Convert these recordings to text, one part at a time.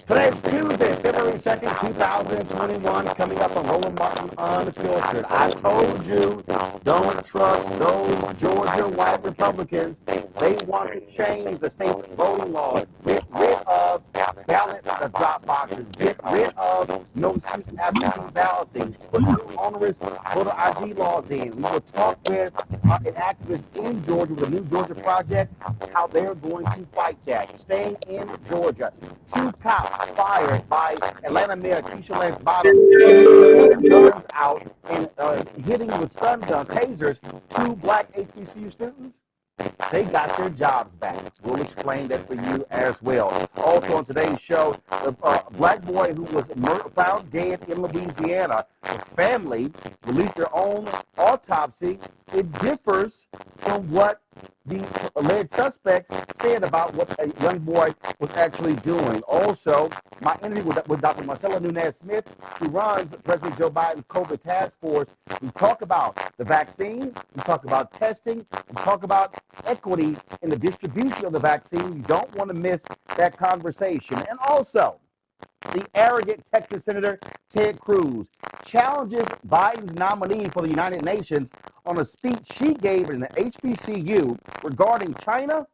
Today's Tuesday, February 2nd, 2021, coming up on Roland Martin Unfiltered. I told you, don't trust those Georgia white Republicans. They want to change the state's voting laws, get rid of ballot drop boxes, get rid of no excuse absentee balloting, put new onerous voter ID laws in. We will talk with an activist in Georgia with the New Georgia Project, how they're going to fight that. Staying in Georgia, 2 cops fired by Atlanta Mayor Keisha Lance Bottoms, guns out and hitting with stun gun tasers 2 black HBCU students. They got their jobs back. We'll explain that for you as well. Also on today's show, the black boy who was found dead in Louisiana, the family released their own autopsy. It differs from what the alleged suspects said about what a young boy was actually doing. Also, my interview with Dr. Marcella Nunez Smith, who runs President Joe Biden's COVID task force. We talk about the vaccine, we talk about testing, we talk about equity in the distribution of the vaccine. You don't want to miss that conversation. And also, the arrogant Texas Senator Ted Cruz challenges Biden's nominee for the United Nations on a speech she gave in the HBCU regarding China.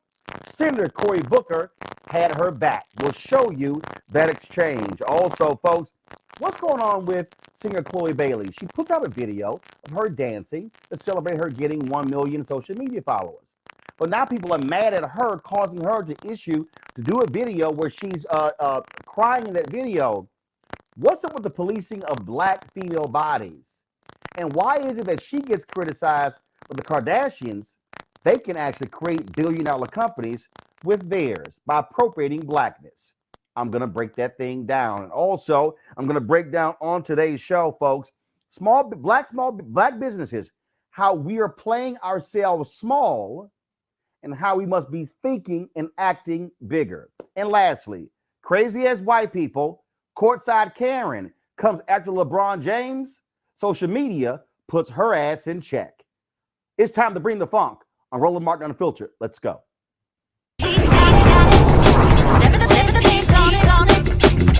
Senator Cory Booker had her back. We'll show you that exchange. Also, folks, what's going on with singer Chloe Bailey? She put out a video of her dancing to celebrate her getting 1 million social media followers. But now people are mad at her, causing her to do a video where she's crying in that video. What's up with the policing of black female bodies? And why is it that she gets criticized, but the Kardashians, they can actually create billion-dollar companies with theirs by appropriating blackness? I'm going to break that thing down. And also, I'm going to break down on today's show, folks, small black businesses, how we are playing ourselves small and how we must be thinking and acting bigger. And lastly, crazy as white people Courtside Karen comes after LeBron James. Social media puts her ass in check. It's time to bring the funk on Roland Martin Unfiltered. Let's go.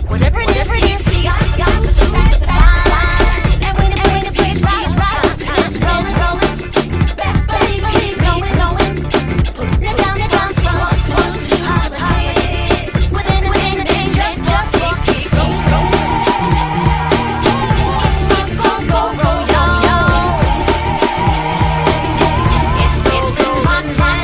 Whatever it is, he got the solution to find. And when it speaks right, it's rolling. Best believe he's going. Putting it down from us to holiday. Within a day, just keep going. It's go, yo. It's been my time.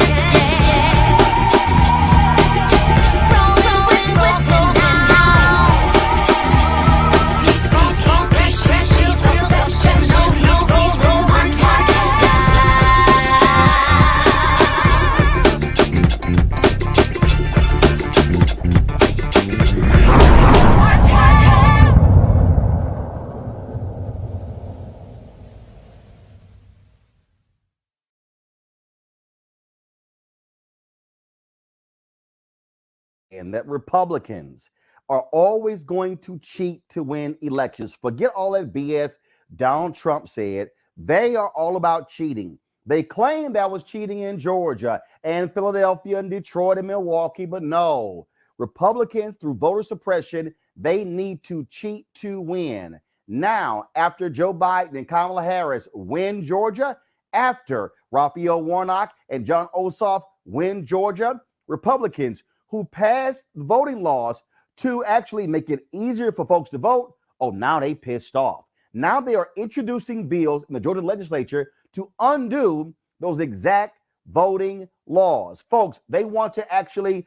And that Republicans are always going to cheat to win elections. Forget all that BS Donald Trump said. They are all about cheating. They claim that was cheating in Georgia and Philadelphia and Detroit and Milwaukee, but no. Republicans, through voter suppression, they need to cheat to win. Now, after Joe Biden and Kamala Harris win Georgia, after Raphael Warnock and John Ossoff win Georgia, Republicans who passed voting laws to actually make it easier for folks to vote, oh, now they pissed off. Now they are introducing bills in the Georgia legislature to undo those exact voting laws. Folks, they want to actually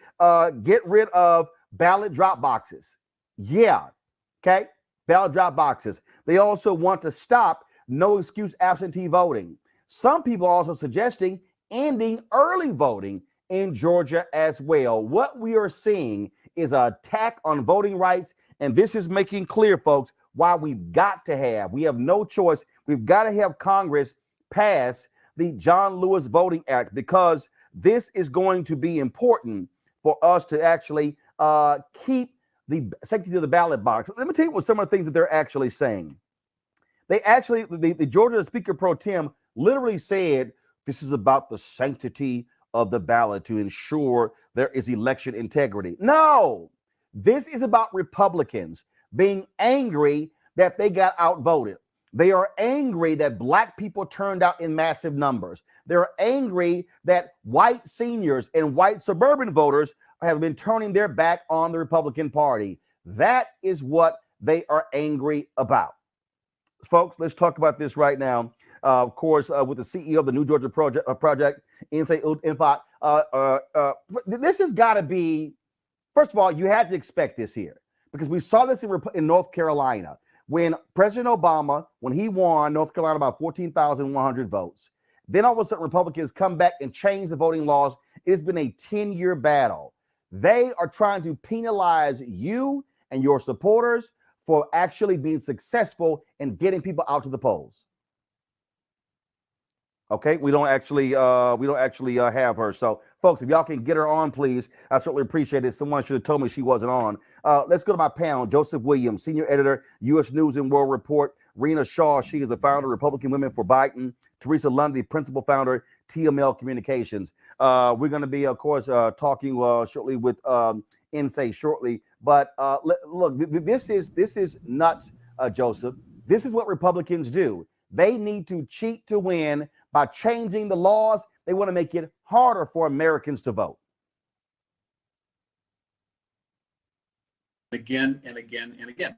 get rid of ballot drop boxes. Yeah, okay, ballot drop boxes. They also want to stop no excuse absentee voting. Some people are also suggesting ending early voting in Georgia as well. What we are seeing is an attack on voting rights, and this is making clear, folks, why we have no choice. We've got to have Congress pass the John Lewis Voting Act, because this is going to be important for us to actually keep the sanctity of the ballot box. Let me tell you what some of the things that they're actually saying. They actually, the Georgia Speaker Pro Tem literally said, this is about the sanctity of the ballot to ensure there is election integrity. No, this is about Republicans being angry that they got outvoted. They are angry that black people turned out in massive numbers. They're angry that white seniors and white suburban voters have been turning their back on the Republican Party. That is what they are angry about. Folks, let's talk about this right now. Of course, with the CEO of the New Georgia Project, Infot. This has got to be, first of all, you had to expect this here, because we saw this in North Carolina when President Obama, when he won North Carolina about 14,100 votes. Then all of a sudden, Republicans come back and change the voting laws. It's been a 10-year battle. They are trying to penalize you and your supporters for actually being successful in getting people out to the polls. Okay, we don't actually have her. So, folks, if y'all can get her on, please, I certainly appreciate it. Someone should have told me she wasn't on. Let's go to my panel. Joseph Williams, senior editor, U.S. News and World Report. Rena Shaw, she is the founder of Republican Women for Biden. Teresa Lundy, principal founder, TML Communications. We're going to be, of course, talking shortly with NSA shortly. But look, this is nuts, Joseph. This is what Republicans do. They need to cheat to win. By changing the laws, they want to make it harder for Americans to vote. Again and again and again.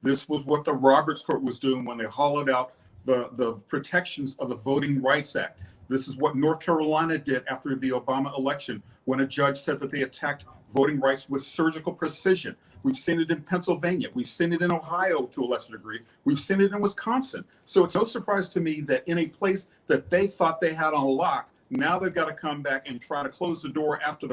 This was what the Roberts Court was doing when they hollowed out the protections of the Voting Rights Act. This is what North Carolina did after the Obama election, when a judge said that they attacked voting rights with surgical precision. We've seen it in Pennsylvania. We've seen it in Ohio to a lesser degree. We've seen it in Wisconsin. So it's no surprise to me that in a place that they thought they had on lock, now they've got to come back and try to close the door after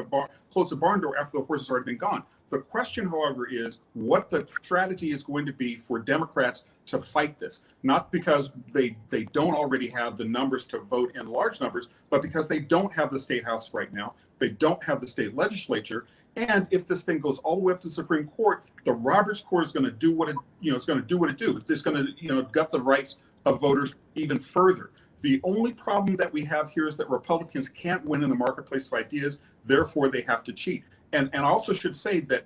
close the barn door after the horse has already been gone. The question, however, is what the strategy is going to be for Democrats to fight this. Not because they don't already have the numbers to vote in large numbers, but because they don't have the state house right now. They don't have the state legislature. And if this thing goes all the way up to the Supreme Court, the Roberts Court is going to do what it, it's going to do what it do. It's just going to, gut the rights of voters even further. The only problem that we have here is that Republicans can't win in the marketplace of ideas. Therefore, they have to cheat. And I also should say that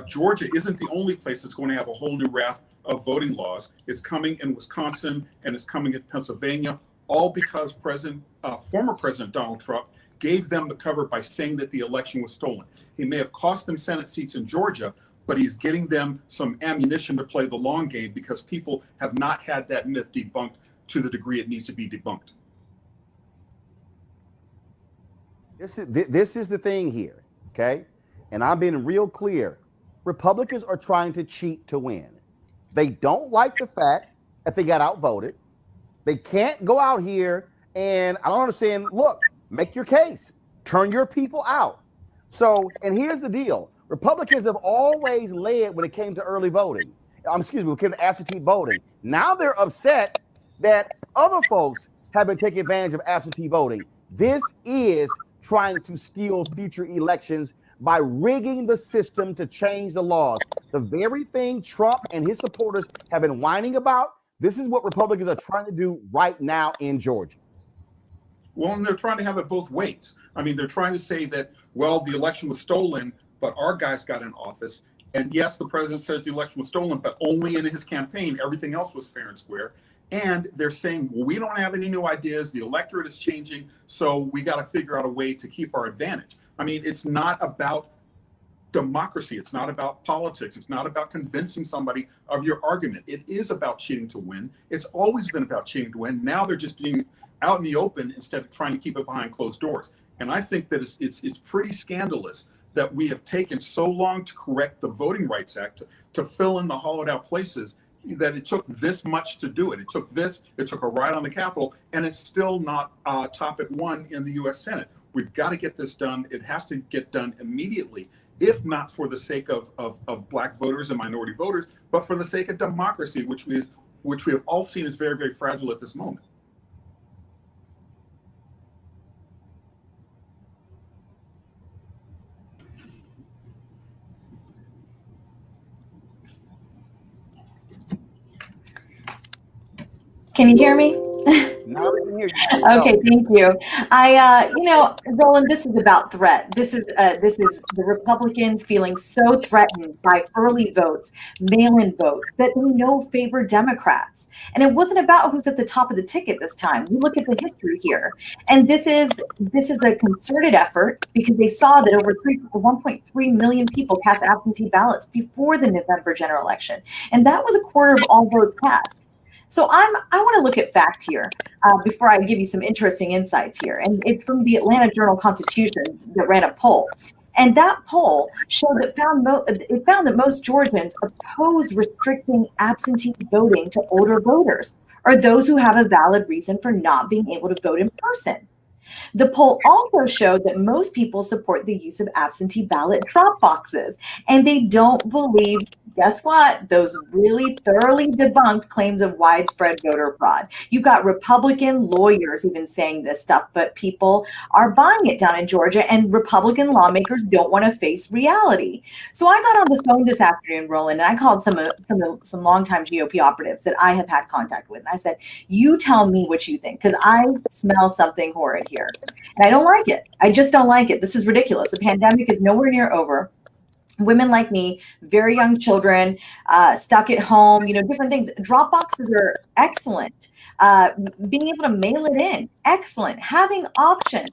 Georgia isn't the only place that's going to have a whole new raft of voting laws. It's coming in Wisconsin and it's coming in Pennsylvania, all because former President Donald Trump gave them the cover by saying that the election was stolen. He may have cost them Senate seats in Georgia, but he's getting them some ammunition to play the long game because people have not had that myth debunked to the degree it needs to be debunked. This is the thing here, okay? And I've been real clear. Republicans are trying to cheat to win. They don't like the fact that they got outvoted. They can't go out here and I don't understand. Look, make your case. Turn your people out. So, and here's the deal. Republicans have always led when it came to early voting. When it came to absentee voting. Now they're upset that other folks have been taking advantage of absentee voting. This is trying to steal future elections by rigging the system to change the laws. The very thing Trump and his supporters have been whining about, this is what Republicans are trying to do right now in Georgia. Well, and they're trying to have it both ways. I mean, they're trying to say that, well, the election was stolen, but our guys got in office. And yes, the president said the election was stolen, but only in his campaign. Everything else was fair and square. And they're saying, well, we don't have any new ideas. The electorate is changing. So we got to figure out a way to keep our advantage. I mean, it's not about democracy. It's not about politics. It's not about convincing somebody of your argument. It is about cheating to win. It's always been about cheating to win. Now they're just being out in the open instead of trying to keep it behind closed doors. And I think that it's pretty scandalous that we have taken so long to correct the Voting Rights Act, to fill in the hollowed out places, that it took this much to do it. It took a ride on the Capitol, and it's still not topic one in the U.S. Senate. We've got to get this done. It has to get done immediately, if not for the sake of black voters and minority voters, but for the sake of democracy, which we have all seen is very, very fragile at this moment. Can you hear me? Now we can hear you. Okay, thank you. Roland, this is about threat. This is the Republicans feeling so threatened by early votes, mail-in votes that they know favor Democrats. And it wasn't about who's at the top of the ticket this time. We look at the history here, and this is a concerted effort because they saw that over 1.3 million people cast absentee ballots before the November general election, and that was a quarter of all votes cast. So I want to look at fact here before I give you some interesting insights here. And it's from the Atlanta Journal-Constitution that ran a poll. And that poll showed that found that most Georgians oppose restricting absentee voting to older voters or those who have a valid reason for not being able to vote in person. The poll also showed that most people support the use of absentee ballot drop boxes, and they don't believe, guess what, those really thoroughly debunked claims of widespread voter fraud. You've got Republican lawyers even saying this stuff, but people are buying it down in Georgia, and Republican lawmakers don't want to face reality. So I got on the phone this afternoon, Roland, and I called some longtime GOP operatives that I have had contact with, and I said, you tell me what you think, because I smell something horrid here. And I don't like it. I just don't like it. This is ridiculous. The pandemic is nowhere near over. Women like me, very young children, stuck at home, different things. Drop boxes are excellent. Being able to mail it in, excellent. Having options.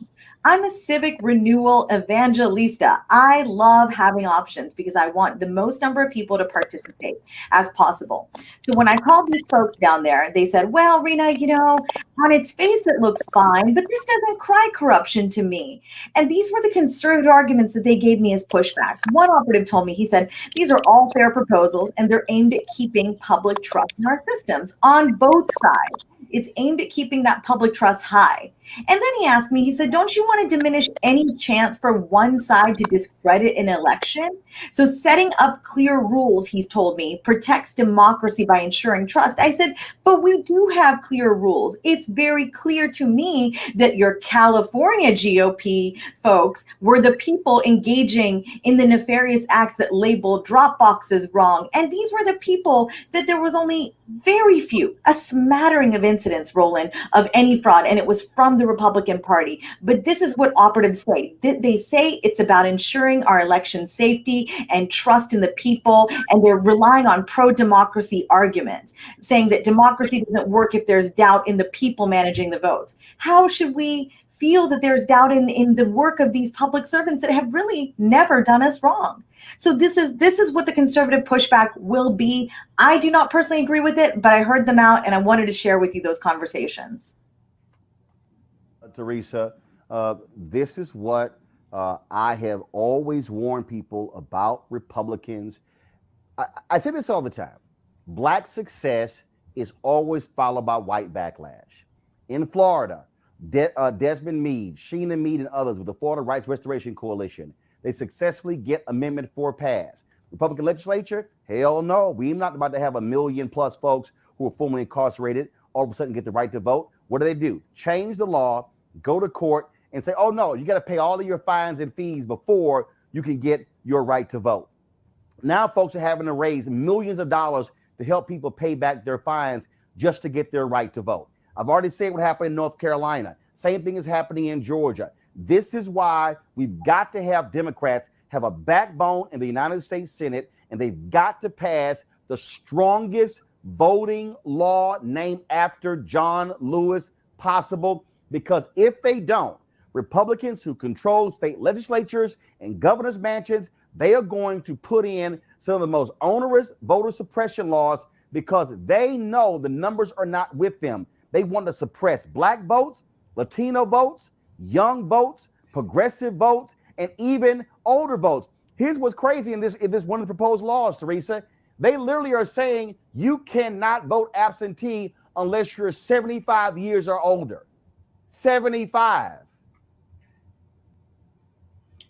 I'm a civic renewal evangelista. I love having options because I want the most number of people to participate as possible. So when I called these folks down there, they said, well, Rena, on its face, it looks fine, but this doesn't cry corruption to me. And these were the conservative arguments that they gave me as pushback. One operative told me, he said, these are all fair proposals and they're aimed at keeping public trust in our systems on both sides. It's aimed at keeping that public trust high. And then he asked me, he said, don't you want to diminish any chance for one side to discredit an election? So setting up clear rules, he's told me, protects democracy by ensuring trust. I said, but we do have clear rules. It's very clear to me that your California GOP folks were the people engaging in the nefarious acts that labeled drop boxes wrong. And these were the people that there was only very few, a smattering of incidents, Roland, of any fraud, and it was from the Republican Party. But this is what operatives say. They say it's about ensuring our election safety and trust in the people, and they're relying on pro-democracy arguments, saying that democracy doesn't work if there's doubt in the people managing the votes. How should we feel that there's doubt in the work of these public servants that have really never done us wrong? So this is what the conservative pushback will be. I do not personally agree with it, but I heard them out and I wanted to share with you those conversations. Teresa, this is what I have always warned people about Republicans. I say this all the time. Black success is always followed by white backlash. In Florida, Desmond Meade, Sheena Meade, and others with the Florida Rights Restoration Coalition, they successfully get Amendment 4 passed. Republican legislature, hell no. We're not about to have 1 million plus folks who are formerly incarcerated all of a sudden get the right to vote. What do? Change the law, go to court, and say, oh no, you got to pay all of your fines and fees before you can get your right to vote. Now folks are having to raise millions of dollars to help people pay back their fines just to get their right to vote. I've already said what happened in North Carolina. Same thing is happening in Georgia. This is why we've got to have Democrats have a backbone in the United States Senate, and they've got to pass the strongest voting law named after John Lewis possible, because if they don't, Republicans who control state legislatures and governors' mansions, they are going to put in some of the most onerous voter suppression laws because they know the numbers are not with them. They want to suppress Black votes, Latino votes, young votes, progressive votes, and even older votes. Here's what's crazy in this one of the proposed laws, Teresa. They literally are saying you cannot vote absentee unless you're 75 years or older. 75.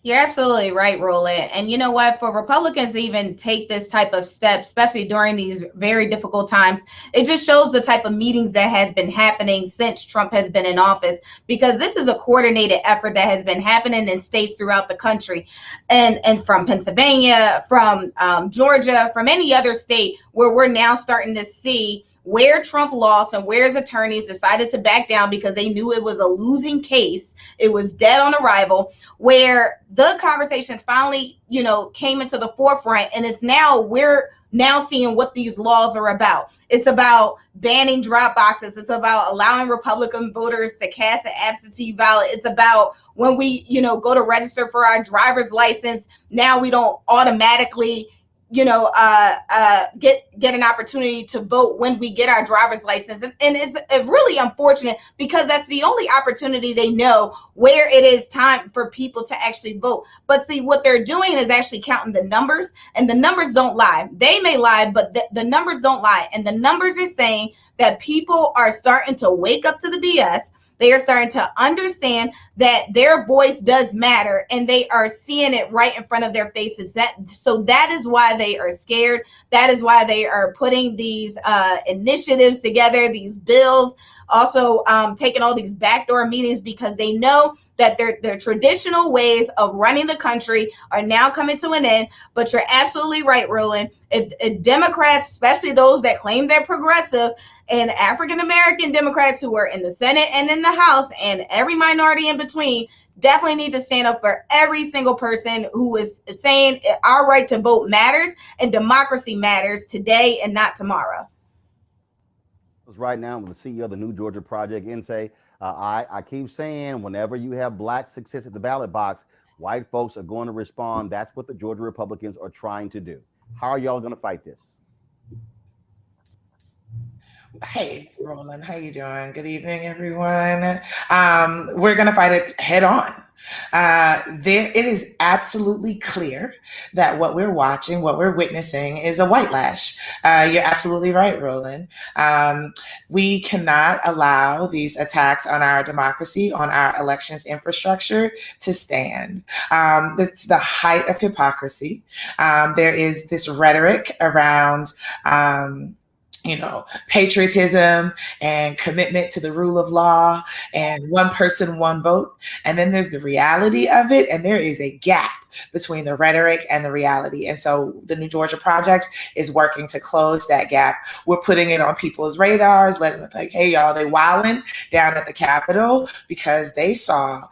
You're absolutely right, Roland. And you know what? For Republicans to even take this type of step, especially during these very difficult times, it just shows the type of meetings that has been happening since Trump has been in office, because this is a coordinated effort that has been happening in states throughout the country, and from Pennsylvania, from Georgia, from any other state where we're now starting to see where Trump lost and where his attorneys decided to back down because they knew it was a losing case. It was dead on arrival, where the conversations finally, came into the forefront. And we're now seeing what these laws are about. It's about banning drop boxes. It's about allowing Republican voters to cast an absentee ballot. It's about when we, go to register for our driver's license, now we don't automatically get an opportunity to vote when we get our driver's license. And it's really unfortunate because that's the only opportunity they know where it is time for people to actually vote. But see, what they're doing is actually counting the numbers, and the numbers don't lie. They may lie, but the numbers don't lie. And the numbers are saying that people are starting to wake up to the BS. They are starting to understand that their voice does matter, and they are seeing it right in front of their faces. So that is why they are scared. That is why they are putting these initiatives together, these bills, also taking all these backdoor meetings, because they know that their traditional ways of running the country are now coming to an end. But you're absolutely right, Roland. If Democrats, especially those that claim they're progressive, and African-American Democrats who are in the Senate and in the House, and every minority in between, definitely need to stand up for every single person who is saying our right to vote matters and democracy matters today and not tomorrow. Right now, with the CEO of the New Georgia Project, and say, I keep saying, whenever you have Black success at the ballot box, white folks are going to respond. That's what the Georgia Republicans are trying to do. How are y'all going to fight this? Hey, Roland, how you doing? Good evening, everyone. We're going to fight it head on. It is absolutely clear that what we're watching, what we're witnessing is a white lash. You're absolutely right, Roland. We cannot allow these attacks on our democracy, on our elections infrastructure to stand. It's the height of hypocrisy. There is this rhetoric around patriotism and commitment to the rule of law and one person, one vote. And then there's the reality of it. And there is a gap between the rhetoric and the reality. And so the New Georgia Project is working to close that gap. We're putting it on people's radars, letting them like, hey, y'all, they wilding down at the Capitol because they saw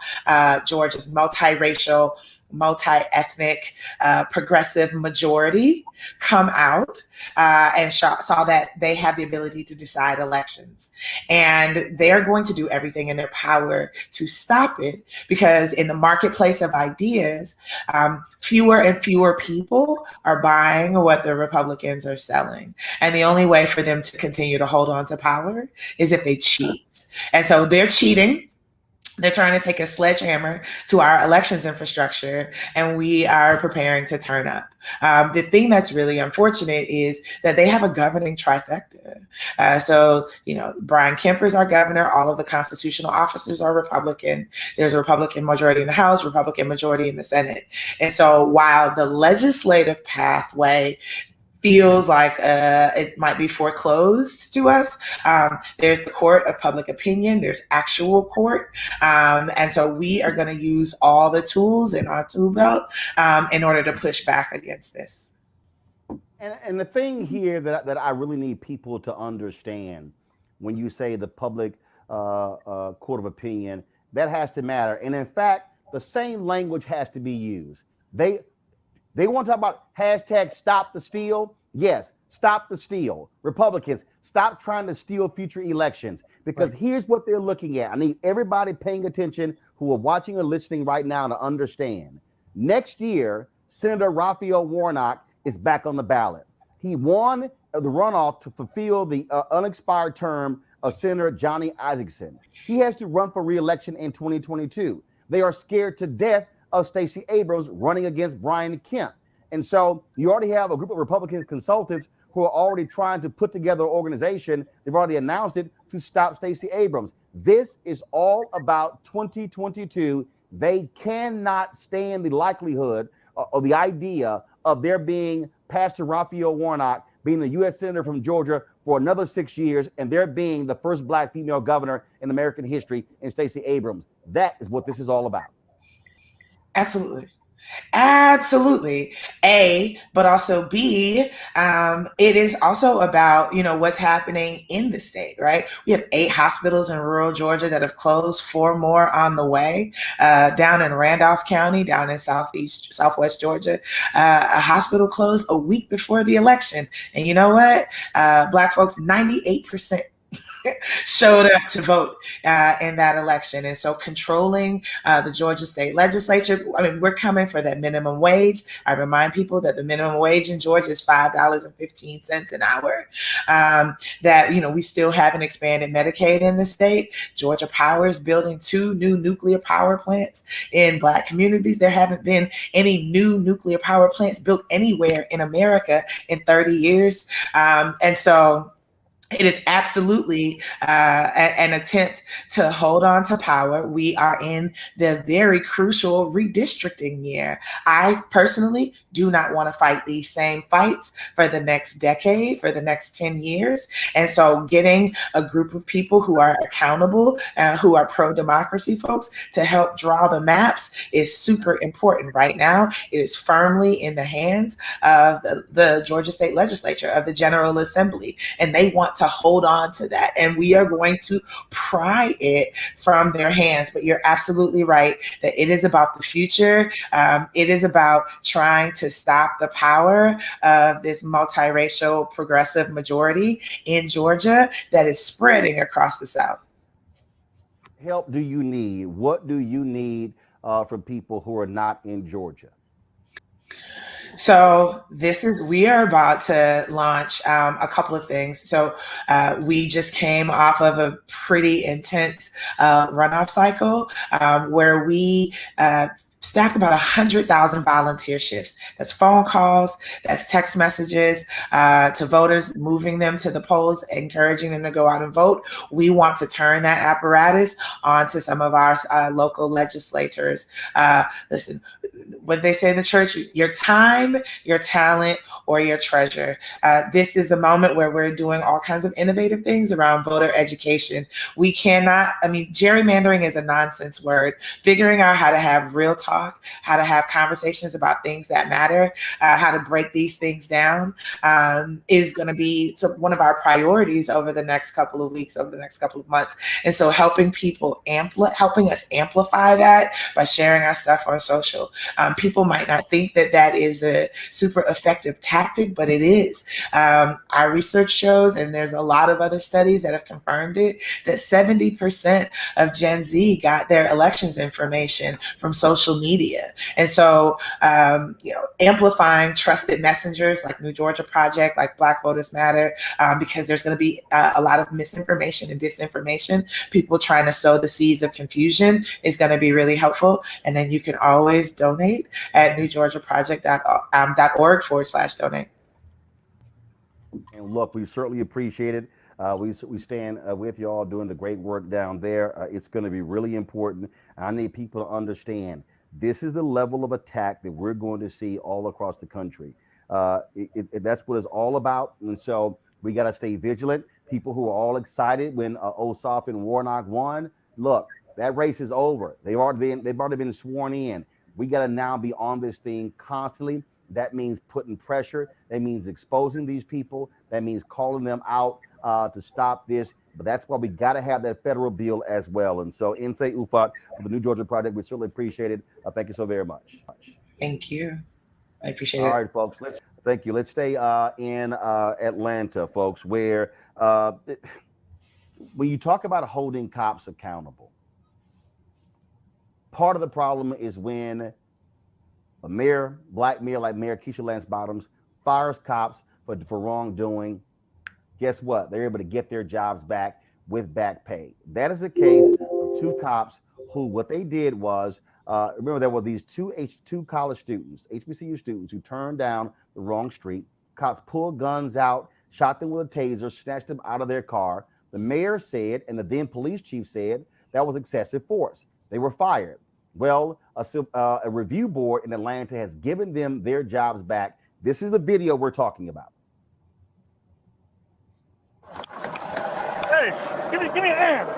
Georgia's multiracial, multi-ethnic, progressive majority come out and saw that they have the ability to decide elections. And they're going to do everything in their power to stop it because in the marketplace of ideas, fewer and fewer people are buying what the Republicans are selling. And the only way for them to continue to hold on to power is if they cheat. And so they're cheating. They're trying to take a sledgehammer to our elections infrastructure, and we are preparing to turn up. The thing that's really unfortunate is that they have a governing trifecta. So, Brian Kemper's our governor. All of the constitutional officers are Republican. There's a Republican majority in the House, Republican majority in the Senate. And so while the legislative pathway feels like it might be foreclosed to us. There's the court of public opinion. There's actual court. And so we are going to use all the tools in our tool belt in order to push back against this. And the thing here that I really need people to understand when you say the public court of opinion, that has to matter. And in fact, the same language has to be used. They want to talk about hashtag stop the steal. Yes, stop the steal. Republicans, stop trying to steal future elections because here's what they're looking at. I need everybody paying attention who are watching or listening right now to understand. Next year, Senator Raphael Warnock is back on the ballot. He won the runoff to fulfill the unexpired term of Senator Johnny Isakson. He has to run for re-election in 2022. They are scared to death of Stacey Abrams running against Brian Kemp. And so you already have a group of Republican consultants who are already trying to put together an organization. They've already announced it to stop Stacey Abrams. This is all about 2022. They cannot stand the likelihood or the idea of there being Pastor Raphael Warnock being the U.S. Senator from Georgia for another 6 years and there being the first Black female governor in American history in Stacey Abrams. That is what this is all about. Absolutely. Absolutely. A, but also B, it is also about, what's happening in the state, right? We have 8 hospitals in rural Georgia that have closed, 4 more on the way. Down in Randolph County, down in southwest Georgia, a hospital closed a week before the election. And you know what? Black folks, 98% showed up to vote in that election. And so controlling the Georgia state legislature, we're coming for that minimum wage. I remind people that the minimum wage in Georgia is $5.15 an hour. That, we still haven't expanded Medicaid in the state. Georgia Power is building 2 new nuclear power plants in Black communities. There haven't been any new nuclear power plants built anywhere in America in 30 years. And so it is absolutely an attempt to hold on to power. We are in the very crucial redistricting year. I personally do not want to fight these same fights for the next decade, for the next 10 years. And so getting a group of people who are accountable, who are pro-democracy folks to help draw the maps is super important right now. It is firmly in the hands of the Georgia State Legislature, of the General Assembly, and they want to hold on to that. And we are going to pry it from their hands. But you're absolutely right that it is about the future. It is about trying to stop the power of this multiracial progressive majority in Georgia that is spreading across the South. Help do you need? What do you need from people who are not in Georgia? So we are about to launch a couple of things. So we just came off of a pretty intense runoff cycle where we staffed about 100,000 volunteer shifts. That's phone calls, that's text messages to voters, moving them to the polls, encouraging them to go out and vote. We want to turn that apparatus onto some of our local legislators. Listen, what they say in the church, your time, your talent, or your treasure. This is a moment where we're doing all kinds of innovative things around voter education. We cannot, gerrymandering is a nonsense word. Figuring out how to have real talk, how to have conversations about things that matter, how to break these things down is going to be one of our priorities over the next couple of weeks, over the next couple of months. And so helping us amplify that by sharing our stuff on social. People might not think that that is a super effective tactic, but it is. Our research shows, and there's a lot of other studies that have confirmed it, that 70% of Gen Z got their elections information from social media. And so, amplifying trusted messengers like New Georgia Project, like Black Voters Matter, because there's going to be a lot of misinformation and disinformation. People trying to sow the seeds of confusion is going to be really helpful. And then you can always donate at newgeorgiaproject.org/donate. And look, we certainly appreciate it. We stand with y'all doing the great work down there. It's going to be really important. I need people to understand this is the level of attack that we're going to see all across the country. That's what it's all about. And so we got to stay vigilant. People who are all excited when Ossoff and Warnock won, look, that race is over. They've already been sworn in. We got to now be on this thing constantly. That means putting pressure. That means exposing these people. That means calling them out to stop this. But that's why we got to have that federal bill as well. And so, Insay Upat for the New Georgia Project, we certainly appreciate it. Thank you so very much. Thank you. I appreciate it. All right, folks. Thank you. Let's stay in Atlanta, folks, where when you talk about holding cops accountable, part of the problem is when a mayor, black mayor like Mayor Keisha Lance Bottoms, fires cops for wrongdoing. Guess what? They're able to get their jobs back with back pay. That is the case of two cops who, what they did was, remember there were these two college students, HBCU students, who turned down the wrong street. Cops pulled guns out, shot them with a taser, snatched them out of their car. The mayor said, and the then police chief said, that was excessive force. They were fired. Well, a review board in Atlanta has given them their jobs back. This is the video we're talking about. Hey, give me an hand.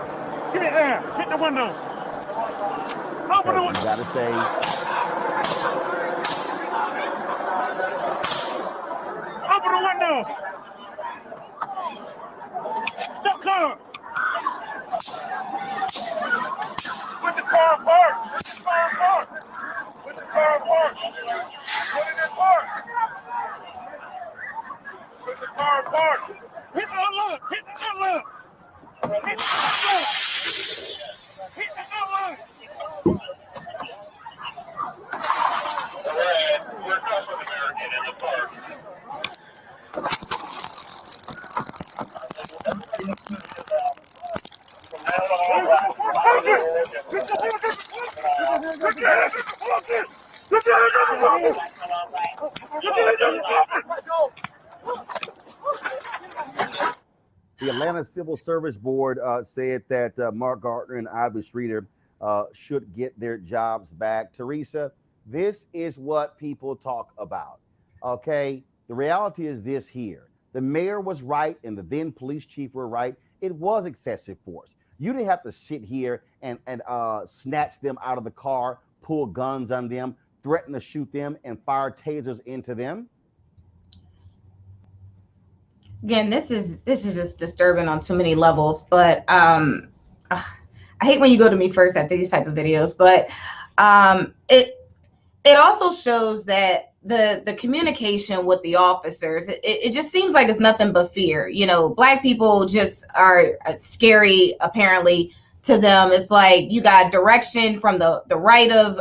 Give me an hand. Hit the window. Open the window. You gotta say. Open the window. Stop car. Put the car apart. Put the car apart. Put the car apart. Put it apart. Put the car apart. Hit the unlock. Hit the unlock. Hit the unlock. Hit the unlock. We're Customs American in the park. The Atlanta Civil Service Board said that Mark Gardner and Ivy Streeter should get their jobs back. Teresa, this is what people talk about. Okay, the reality is this here. The mayor was right and the then police chief were right. It was excessive force. You didn't have to sit here and snatch them out of the car, pull guns on them, threaten to shoot them, and fire tasers into them. Again, this is just disturbing on too many levels. But I hate when you go to me first at these type of videos. But it also shows that the communication with the officers, it just seems like it's nothing but fear. You know, Black people just are scary, apparently, to them. It's like you got direction from the right of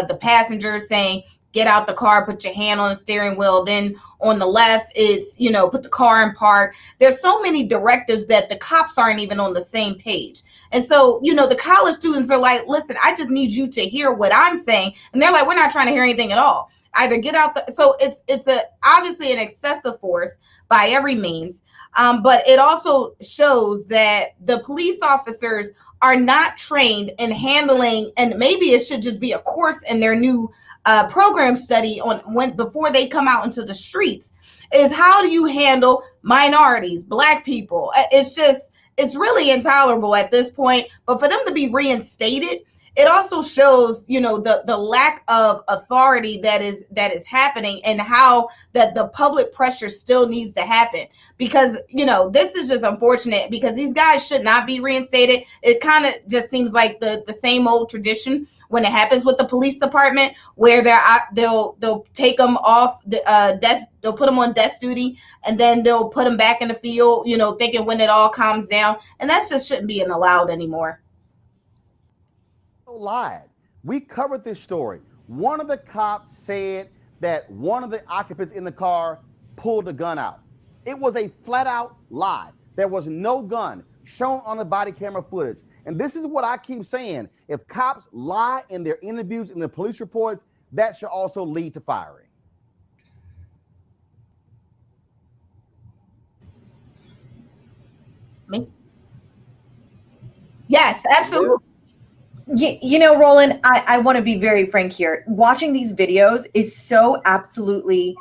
the passenger saying, get out the car, put your hand on the steering wheel. Then on the left, it's, you know, put the car in park. There's so many directives that the cops aren't even on the same page. And so, you know, the college students are like, listen, I just need you to hear what I'm saying. And they're like, we're not trying to hear anything at all. Either get out the, so it's obviously an excessive force by every means. But it also shows that the police officers are not trained in handling, and maybe it should just be a course in their new program study on when before they come out into the streets, is how do you handle minorities, Black people? It's really intolerable at this point. But for them to be reinstated, it also shows, you know, the lack of authority that is happening, and how that the public pressure still needs to happen. Because, you know, this is just unfortunate, because these guys should not be reinstated. It kind of just seems like the same old tradition when it happens with the police department, where they'll take them off the desk, they'll put them on desk duty, and then they'll put them back in the field, you know, thinking when it all calms down. And that just shouldn't be allowed anymore. Lied. We covered this story. One of the cops said that one of the occupants in the car pulled a gun out. It was a flat out lie. There was no gun shown on the body camera footage. And this is what I keep saying. If cops lie in their interviews, in the police reports, that should also lead to firing. Me? Yes, absolutely. You know, Roland, I want to be very frank here. Watching these videos is so absolutely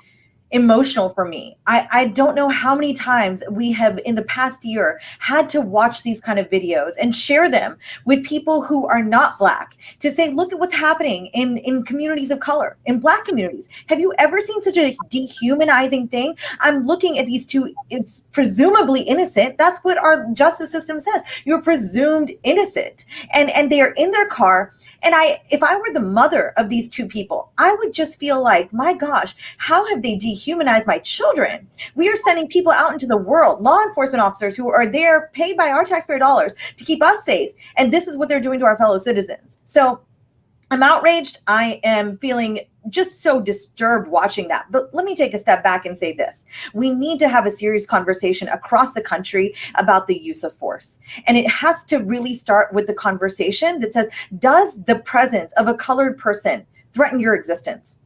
emotional for me. I don't know how many times we have in the past year had to watch these kind of videos and share them with people who are not Black, to say, look at what's happening in communities of color, in Black communities. Have you ever seen such a dehumanizing thing? I'm looking at these two, it's presumably innocent. That's what our justice system says. You're presumed innocent. And they are in their car. And if I were the mother of these two people, I would just feel like, my gosh, how have they dehumanized my children? We are sending people out into the world, law enforcement officers who are there paid by our taxpayer dollars to keep us safe. And this is what they're doing to our fellow citizens. So I'm outraged. I am feeling just so disturbed watching that. But let me take a step back and say this. We need to have a serious conversation across the country about the use of force. And it has to really start with the conversation that says, does the presence of a colored person threaten your existence?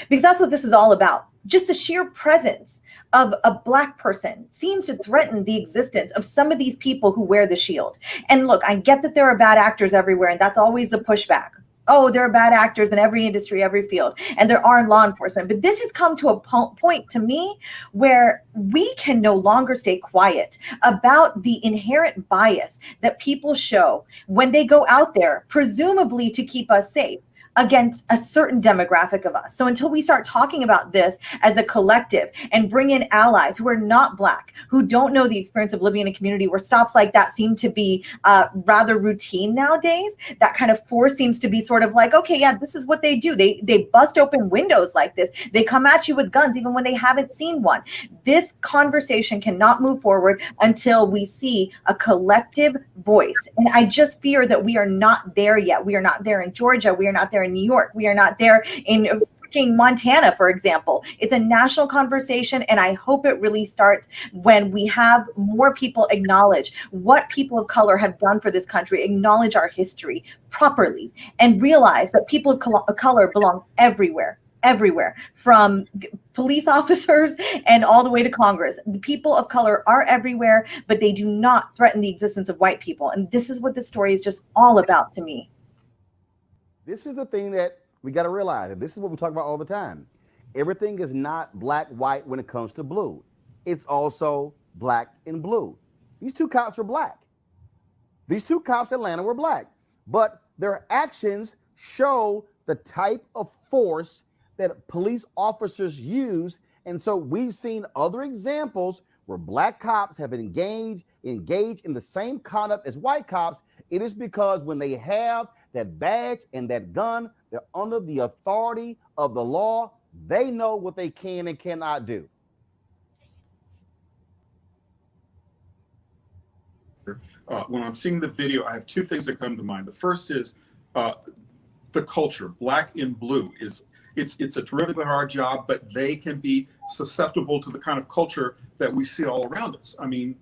Because that's what this is all about. Just the sheer presence of a Black person seems to threaten the existence of some of these people who wear the shield. And look, I get that there are bad actors everywhere, and that's always the pushback. Oh, there are bad actors in every industry, every field, and there are in law enforcement. But this has come to a point to me where we can no longer stay quiet about the inherent bias that people show when they go out there, presumably to keep us safe, against a certain demographic of us. So until we start talking about this as a collective and bring in allies who are not Black, who don't know the experience of living in a community where stops like that seem to be rather routine nowadays, that kind of force seems to be sort of like, okay, yeah, this is what they do. They bust open windows like this. They come at you with guns even when they haven't seen one. This conversation cannot move forward until we see a collective voice. And I just fear that we are not there yet. We are not there in Georgia. We are not there in New York. We are not there in freaking Montana, for example. It's a national conversation, and I hope it really starts when we have more people acknowledge what people of color have done for this country, acknowledge our history properly, and realize that people of color belong everywhere, from police officers and all the way to Congress. The people of color are everywhere, but they do not threaten the existence of white people. And this is what this story is just all about to me. This is the thing that we got to realize, and this is what we talk about all the time. Everything is not black, white when it comes to blue. It's also black and blue. These two cops were Black. These two cops in Atlanta were Black, but their actions show the type of force that police officers use. And so we've seen other examples where Black cops have been engaged in the same conduct as white cops. It is because when they have that badge and that gun, they're under the authority of the law. They know what they can and cannot do. When I'm seeing the video, I have two things that come to mind. The first is the culture. Black and blue It's a terrifically hard job, but they can be susceptible to the kind of culture that we see all around us. I mean,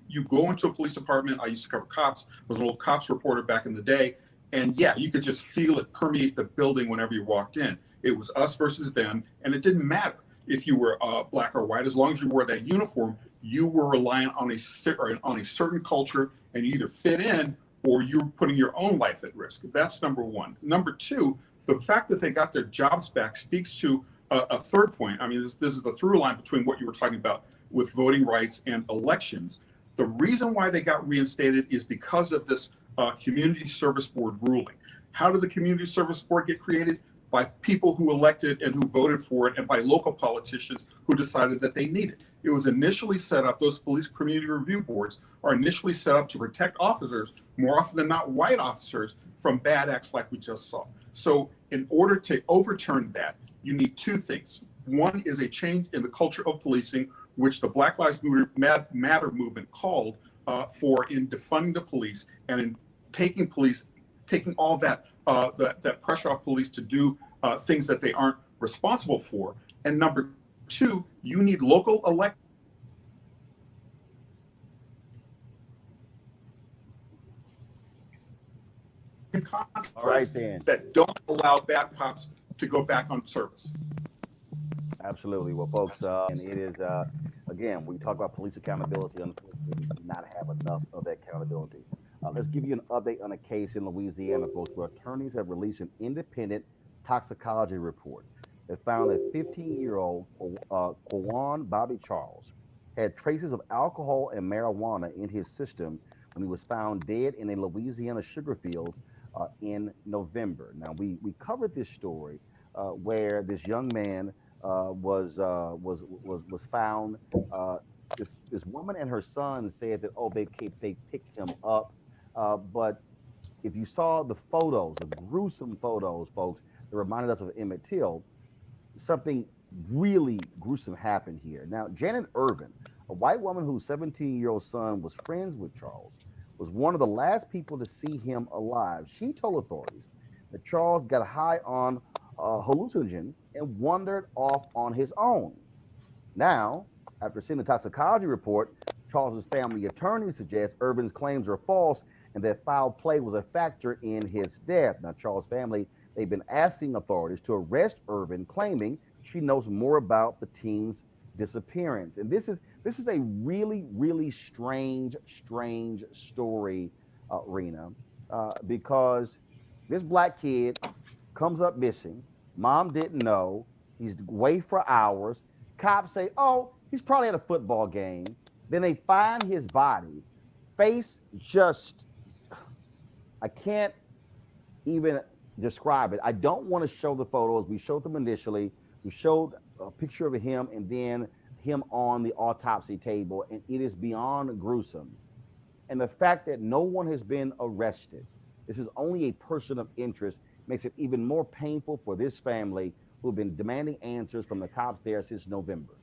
you go into a police department. I used to cover cops, was an old cops reporter back in the day. And yeah, you could just feel it permeate the building whenever you walked in. It was us versus them, and it didn't matter if you were black or white. As long as you wore that uniform, you were reliant on a certain culture, and you either fit in or you're putting your own life at risk. That's number one. Number two, the fact that they got their jobs back speaks to a third point. I mean, this is the through line between what you were talking about with voting rights and elections. The reason why they got reinstated is because of this Community Service Board ruling. How did the Community Service Board get created? By people who elected and who voted for it, and by local politicians who decided that they needed it. It was initially set up, those police community review boards are initially set up to protect officers, more often than not white officers, from bad acts like we just saw. So in order to overturn that, you need two things. One is a change in the culture of policing, which the Black Lives Matter movement called for in defunding the police and in taking all that that pressure off police to do things that they aren't responsible for. And number two, you need local elected contracts that don't allow bad cops to go back on service. Absolutely. Well, folks, and it is, again, we talk about police accountability, unfortunately, we do not have enough of that accountability. Let's give you an update on a case in Louisiana, folks, where attorneys have released an independent toxicology report that found that 15-year-old Quawan Bobby Charles had traces of alcohol and marijuana in his system when he was found dead in a Louisiana sugar field in November. Now, we covered this story where this young man was found. This woman and her son said that, oh, they picked him up. But if you saw the photos, the gruesome photos, folks, that reminded us of Emmett Till, something really gruesome happened here. Now, Janet Irvin, a white woman whose 17-year-old son was friends with Charles, was one of the last people to see him alive. She told authorities that Charles got high on hallucinogens and wandered off on his own. Now, after seeing the toxicology report, Charles's family attorney suggests Irvin's claims are false and that foul play was a factor in his death. Now, Charles' family, they've been asking authorities to arrest Irvin, claiming she knows more about the teen's disappearance. And this is a really, really strange story, Rena, because this black kid comes up missing. Mom didn't know. He's away for hours. Cops say, oh, he's probably at a football game. Then they find his body, face just, I can't even describe it. I don't want to show the photos. We showed them initially. We showed a picture of him and then him on the autopsy table, and it is beyond gruesome. And the fact that no one has been arrested, this is only a person of interest, makes it even more painful for this family who've been demanding answers from the cops there since November.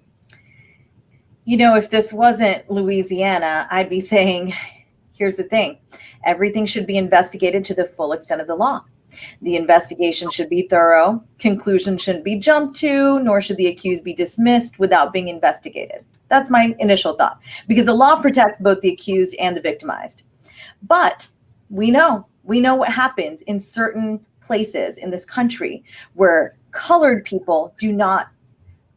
You know, if this wasn't Louisiana, I'd be saying, here's the thing. Everything should be investigated to the full extent of the law. The investigation should be thorough. Conclusions shouldn't be jumped to, nor should the accused be dismissed without being investigated. That's my initial thought, because the law protects both the accused and the victimized. But we know what happens in certain places in this country where colored people do not,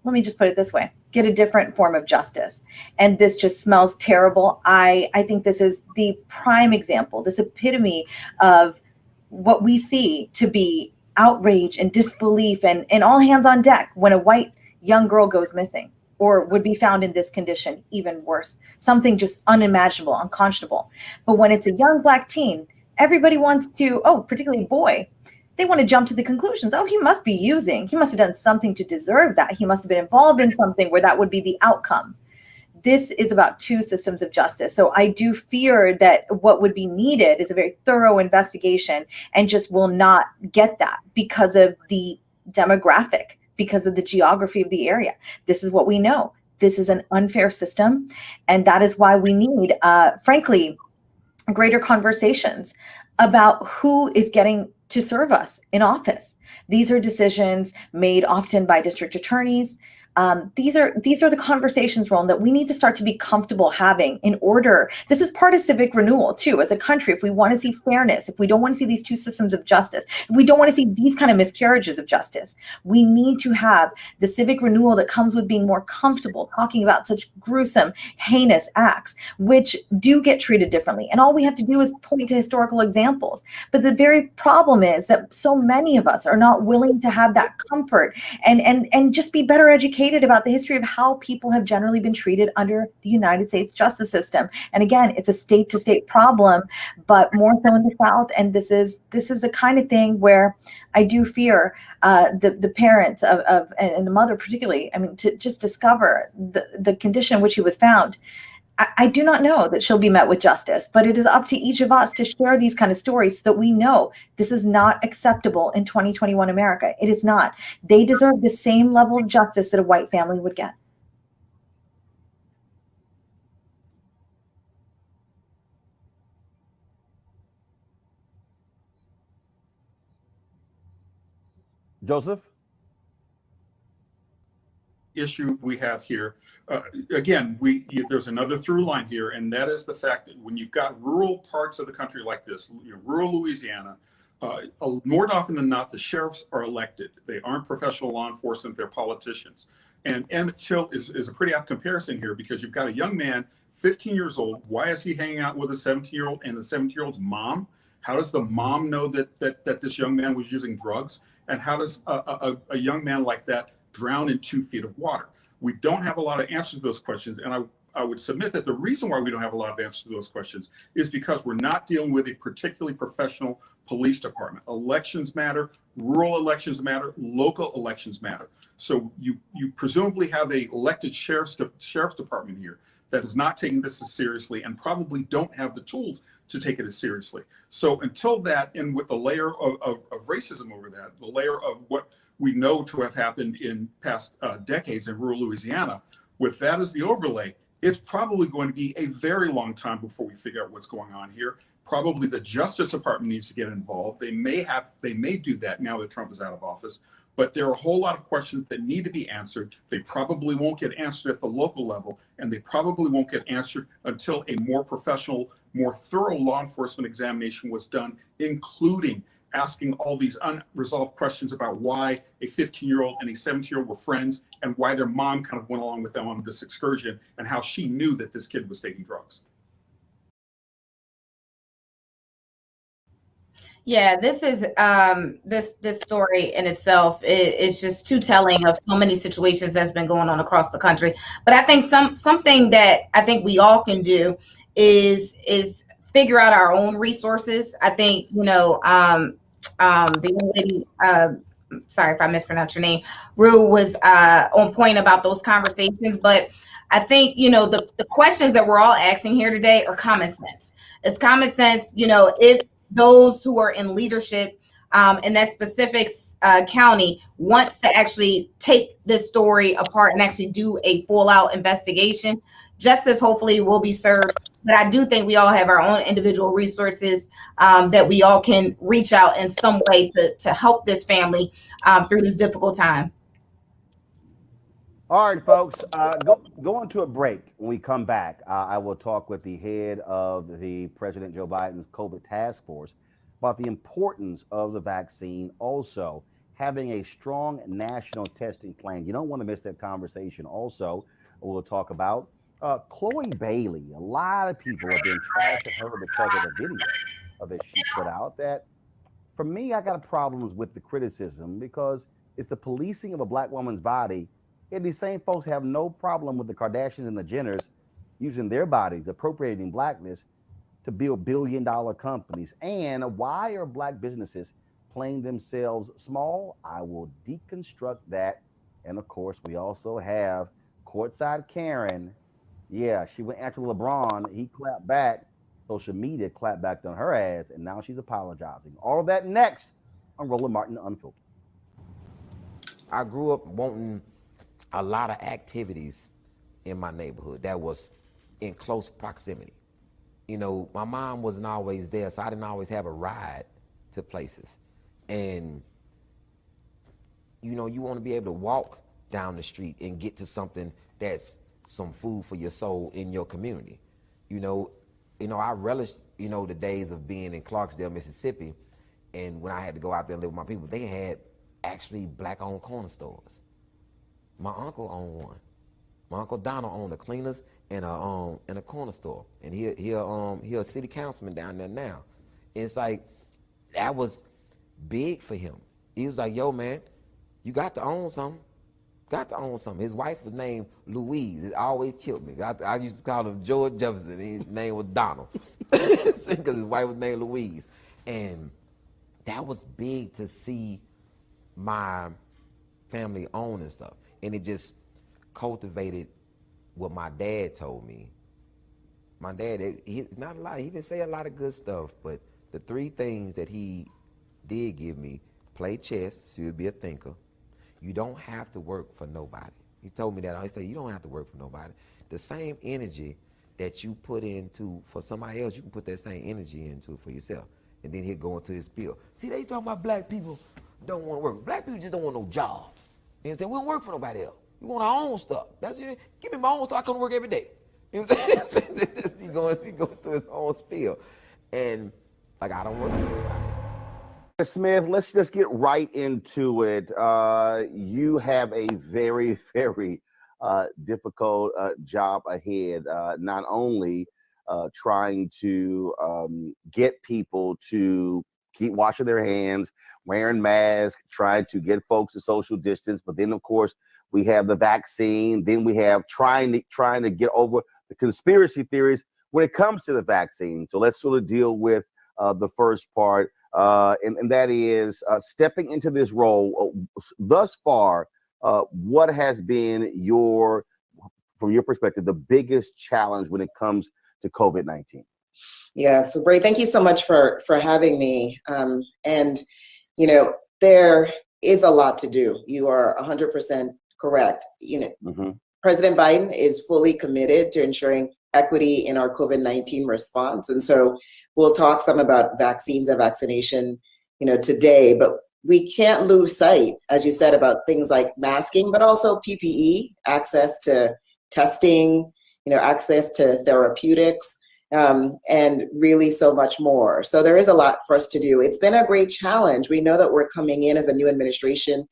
let me just put it this way, get a different form of justice. And this just smells terrible. I think this is the prime example, this epitome of what we see to be outrage and disbelief and all hands on deck when a white young girl goes missing or would be found in this condition, even worse, something just unimaginable, unconscionable. But when it's a young black teen, everybody wants to, particularly a boy, they want to jump to the conclusions. Oh, he must have done something to deserve that. He must have been involved in something where that would be the outcome. This is about two systems of justice. So I do fear that what would be needed is a very thorough investigation, and just will not get that because of the demographic, because of the geography of the area. This is what we know. This is an unfair system. And that is why we need, frankly, greater conversations about who is getting to serve us in office. These are decisions made often by district attorneys. These are the conversations, Roland, that we need to start to be comfortable having in order. This is part of civic renewal too, as a country. If we want to see fairness, if we don't want to see these two systems of justice, if we don't want to see these kind of miscarriages of justice, we need to have the civic renewal that comes with being more comfortable talking about such gruesome, heinous acts, which do get treated differently. And all we have to do is point to historical examples. But the very problem is that so many of us are not willing to have that comfort and just be better educated about the history of how people have generally been treated under the United States justice system. And again, it's a state to state problem, but more so in the South. And this is the kind of thing where I do fear the parents of and the mother particularly, I mean, to just discover the condition in which he was found. I do not know that she'll be met with justice, but it is up to each of us to share these kind of stories so that we know this is not acceptable in 2021 America. It is not. They deserve the same level of justice that a white family would get. Joseph? Issue we have here. Again, there's another through line here, and that is the fact that when you've got rural parts of the country like this, rural Louisiana, more often than not, the sheriffs are elected. They aren't professional law enforcement, they're politicians. And Emmett Till is a pretty apt comparison here, because you've got a young man, 15 years old. Why is he hanging out with a 17-year-old and the 17-year-old's mom? How does the mom know that this young man was using drugs? And how does a young man like that drown in 2 feet of water? We don't have a lot of answers to those questions. And I would submit that the reason why we don't have a lot of answers to those questions is because we're not dealing with a particularly professional police department. Elections matter, rural elections matter, local elections matter. So you presumably have a elected sheriff's department here that is not taking this as seriously and probably don't have the tools to take it as seriously. So until that, and with the layer of racism over that, the layer of what we know to have happened in past decades in rural Louisiana, with that as the overlay, it's probably going to be a very long time before we figure out what's going on here. Probably the Justice Department needs to get involved. They may do that now that Trump is out of office, but there are a whole lot of questions that need to be answered. They probably won't get answered at the local level, and they probably won't get answered until a more professional, more thorough law enforcement examination was done, including asking all these unresolved questions about why a 15-year-old and a 17-year-old were friends, and why their mom kind of went along with them on this excursion, and how she knew that this kid was taking drugs. Yeah, this is this story in itself is just too telling of so many situations that's been going on across the country. But I think something that I think we all can do is figure out our own resources. I think, the young lady, sorry if I mispronounced your name, Rue, was on point about those conversations. But I think, the questions that we're all asking here today are common sense. It's common sense, if those who are in leadership in that specific county wants to actually take this story apart and actually do a full out investigation, justice hopefully will be served. But I do think we all have our own individual resources that we all can reach out in some way to help this family through this difficult time. All right, folks, go into a break. When we come back, I will talk with the head of the President Joe Biden's COVID task force about the importance of the vaccine, also having a strong national testing plan. You don't want to miss that conversation. Also, we'll talk about Chloe Bailey. A lot of people have been trashing her because of the video that she put out. That, for me, I got problems with the criticism because it's the policing of a black woman's body. And these same folks have no problem with the Kardashians and the Jenners using their bodies, appropriating blackness to build billion-dollar companies. And why are black businesses playing themselves small? I will deconstruct that. And of course, we also have Courtside Karen. Yeah, she went after LeBron. He clapped back. Social media clapped back on her ass, and now she's apologizing. All of that next on Roland Martin Unfiltered. I grew up wanting a lot of activities in my neighborhood that was in close proximity. My mom wasn't always there, so I didn't always have a ride to places. And you know, you want to be able to walk down the street and get to something that's some food for your soul in your community. You know, I relish, you know, the days of being in Clarksdale, Mississippi, and when I had to go out there and live with my people, they had actually black-owned corner stores. My uncle owned one. My Uncle Donald owned a cleaners and a corner store, and he a city councilman down there now. And it's like, that was big for him. He was like, yo, man, you got to own something. Got to own something. His wife was named Louise. It always killed me. I used to call him George Jefferson. His name was Donald because his wife was named Louise. And that was big to see my family own and stuff. And it just cultivated what my dad told me. My dad, he's not a lot. He didn't say a lot of good stuff, but the three things that he did give me: play chess, so you'll be a thinker. You don't have to work for nobody. He told me that. I say, you don't have to work for nobody. The same energy that you put into for somebody else, you can put that same energy into for yourself. And then he'll go into his spiel. See, they talking about black people don't want to work. Black people just don't want no jobs. You know what I'm saying? We don't work for nobody else. We want our own stuff. That's it. Give me my own stuff. I come to work every day. You know what I'm saying? he going to his own spiel. And like, I don't work for nobody. Smith, let's just get right into it. You have a very, very difficult job ahead, not only trying to get people to keep washing their hands, wearing masks, trying to get folks to social distance, but then, of course, we have the vaccine. Then we have trying to get over the conspiracy theories when it comes to the vaccine. So let's sort of deal with the first part. And that is stepping into this role thus far. What has been from your perspective, the biggest challenge when it comes to COVID-19? Yeah, so Bray, thank you so much for having me. And you know, there is a lot to do. You are 100% correct. You know, President Biden is fully committed to ensuring equity in our COVID-19 response. And so we'll talk some about vaccines and vaccination, you know, today, but we can't lose sight, as you said, about things like masking, but also PPE, access to testing, you know, access to therapeutics, and really so much more. So there is a lot for us to do. It's been a great challenge. We know that we're coming in as a new administration.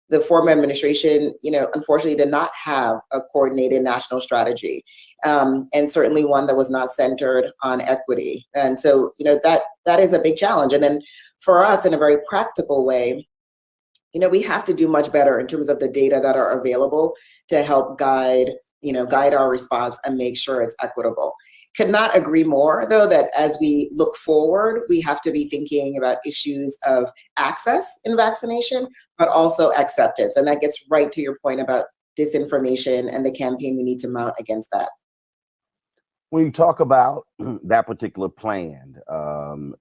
The former administration, you know, unfortunately did not have a coordinated national strategy, and certainly one that was not centered on equity. And so, you know, that is a big challenge. And then for us, in a very practical way, you know, we have to do much better in terms of the data that are available to help guide our response and make sure it's equitable. Could not agree more, though, that as we look forward, we have to be thinking about issues of access in vaccination, but also acceptance. And that gets right to your point about disinformation and the campaign we need to mount against that. When you talk about that particular plan,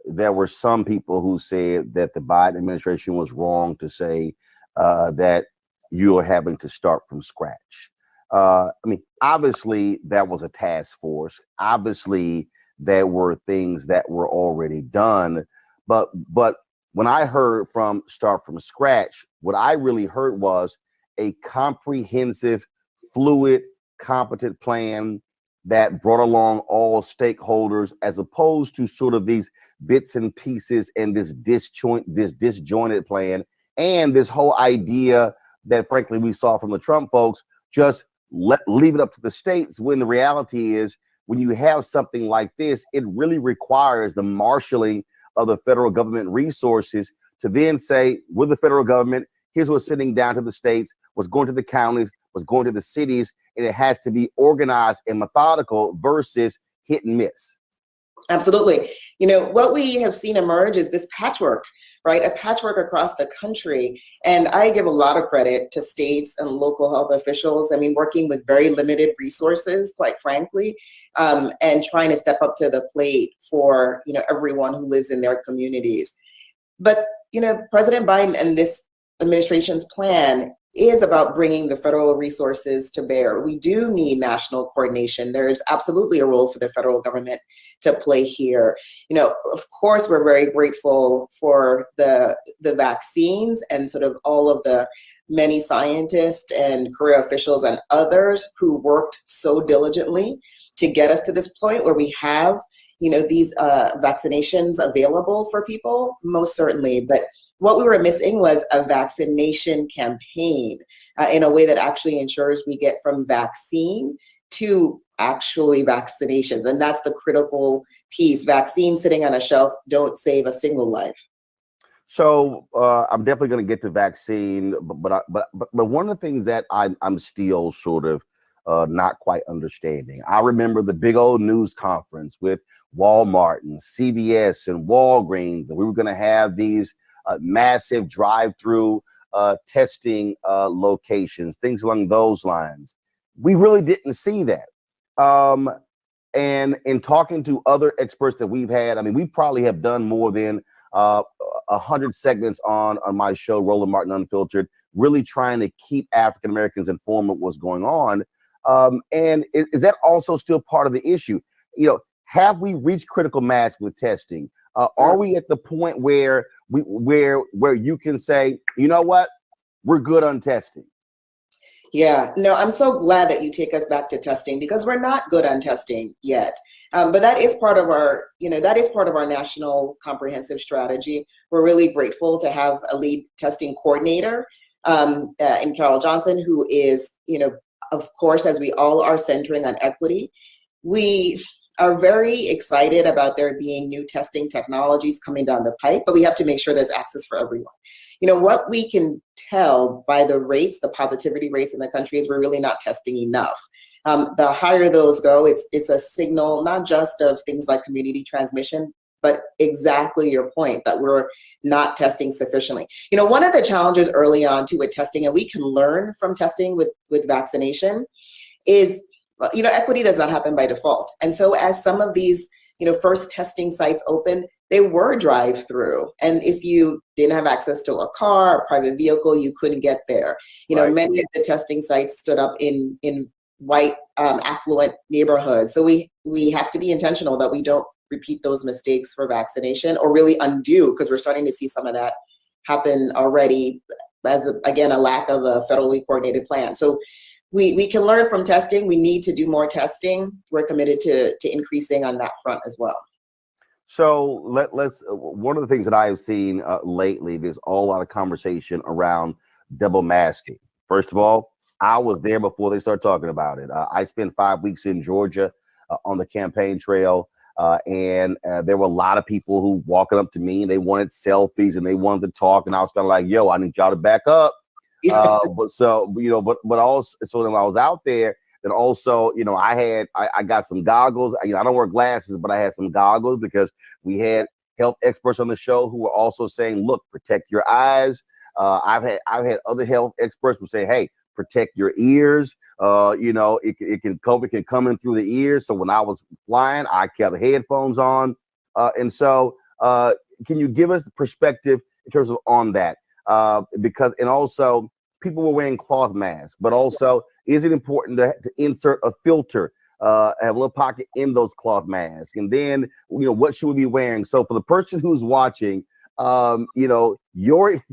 there were some people who said that the Biden administration was wrong to say that you are having to start from scratch. I mean, obviously, that was a task force. Obviously, there were things that were already done. But when I heard from start from scratch, what I really heard was a comprehensive, fluid, competent plan that brought along all stakeholders, as opposed to sort of these bits and pieces and this disjointed plan, and this whole idea that, frankly, we saw from the Trump folks, just leave it up to the states, when the reality is, when you have something like this, it really requires the marshaling of the federal government resources to then say, we're the federal government, here's what's sending down to the states, what's going to the counties, what's going to the cities, and it has to be organized and methodical versus hit and miss. Absolutely. You know, what we have seen emerge is this patchwork, right? A patchwork across the country. And I give a lot of credit to states and local health officials. I mean, working with very limited resources, quite frankly, and trying to step up to the plate for, you know, everyone who lives in their communities. But, you know, President Biden and this administration's plan is about bringing the federal resources to bear. We do need national coordination. There's absolutely a role for the federal government to play here. You know, of course, we're very grateful for the vaccines and sort of all of the many scientists and career officials and others who worked so diligently to get us to this point where we have, you know, these vaccinations available for people, most certainly. But what we were missing was a vaccination campaign in a way that actually ensures we get from vaccine to actually vaccinations. And that's the critical piece. Vaccines sitting on a shelf don't save a single life. So I'm definitely going to get to vaccine, but one of the things that I'm still sort of not quite understanding. I remember the big old news conference with Walmart and CVS and Walgreens, and we were going to have these massive drive-through testing locations, things along those lines. We really didn't see that. And in talking to other experts that we've had, I mean, we probably have done more than 100 segments on my show, Roland Martin Unfiltered, really trying to keep African Americans informed of what's going on. And is that also still part of the issue? You know, have we reached critical mass with testing? Are we at the point where you can say, you know what, we're good on testing? Yeah, no, I'm so glad that you take us back to testing, because we're not good on testing yet. But that is part of our, you know, that is part of our national comprehensive strategy. We're really grateful to have a lead testing coordinator in Carol Johnson, who is, you know, of course, as we all are, centering on equity. We are very excited about there being new testing technologies coming down the pipe, but we have to make sure there's access for everyone. You know, what we can tell by the rates, the positivity rates in the country, is we're really not testing enough. The higher those go, it's a signal not just of things like community transmission, but exactly your point, that we're not testing sufficiently. You know, one of the challenges early on too with testing, and we can learn from testing with vaccination, is, you know, equity does not happen by default. And so as some of these, you know, first testing sites open, they were drive-through. And if you didn't have access to a car, a private vehicle, you couldn't get there. You know, many of the testing sites stood up in white, affluent neighborhoods. So we have to be intentional that we don't repeat those mistakes for vaccination, or really undo, because we're starting to see some of that happen already as, again, a lack of a federally coordinated plan. So we can learn from testing. We need to do more testing. We're committed to increasing on that front as well. So let's one of the things that I have seen lately, there's a lot of conversation around double masking. First of all, I was there before they started talking about it. I spent 5 weeks in Georgia on the campaign trail, and there were a lot of people who walking up to me and they wanted selfies and they wanted to talk, and I was kind of like, yo, I need y'all to back up. But also, so when I was out there, then also, you know, I got some goggles. You know, I don't wear glasses, but I had some goggles because we had health experts on the show who were also saying, look, protect your eyes. I've had other health experts who say, hey, protect your ears. You know, COVID can come in through the ears. So when I was flying, I kept headphones on. And so can you give us the perspective in terms of on that? Because, and also people were wearing cloth masks, but also is it important to insert a filter, have a little pocket in those cloth masks? And then, you know, what should we be wearing? So for the person who's watching, you know, you're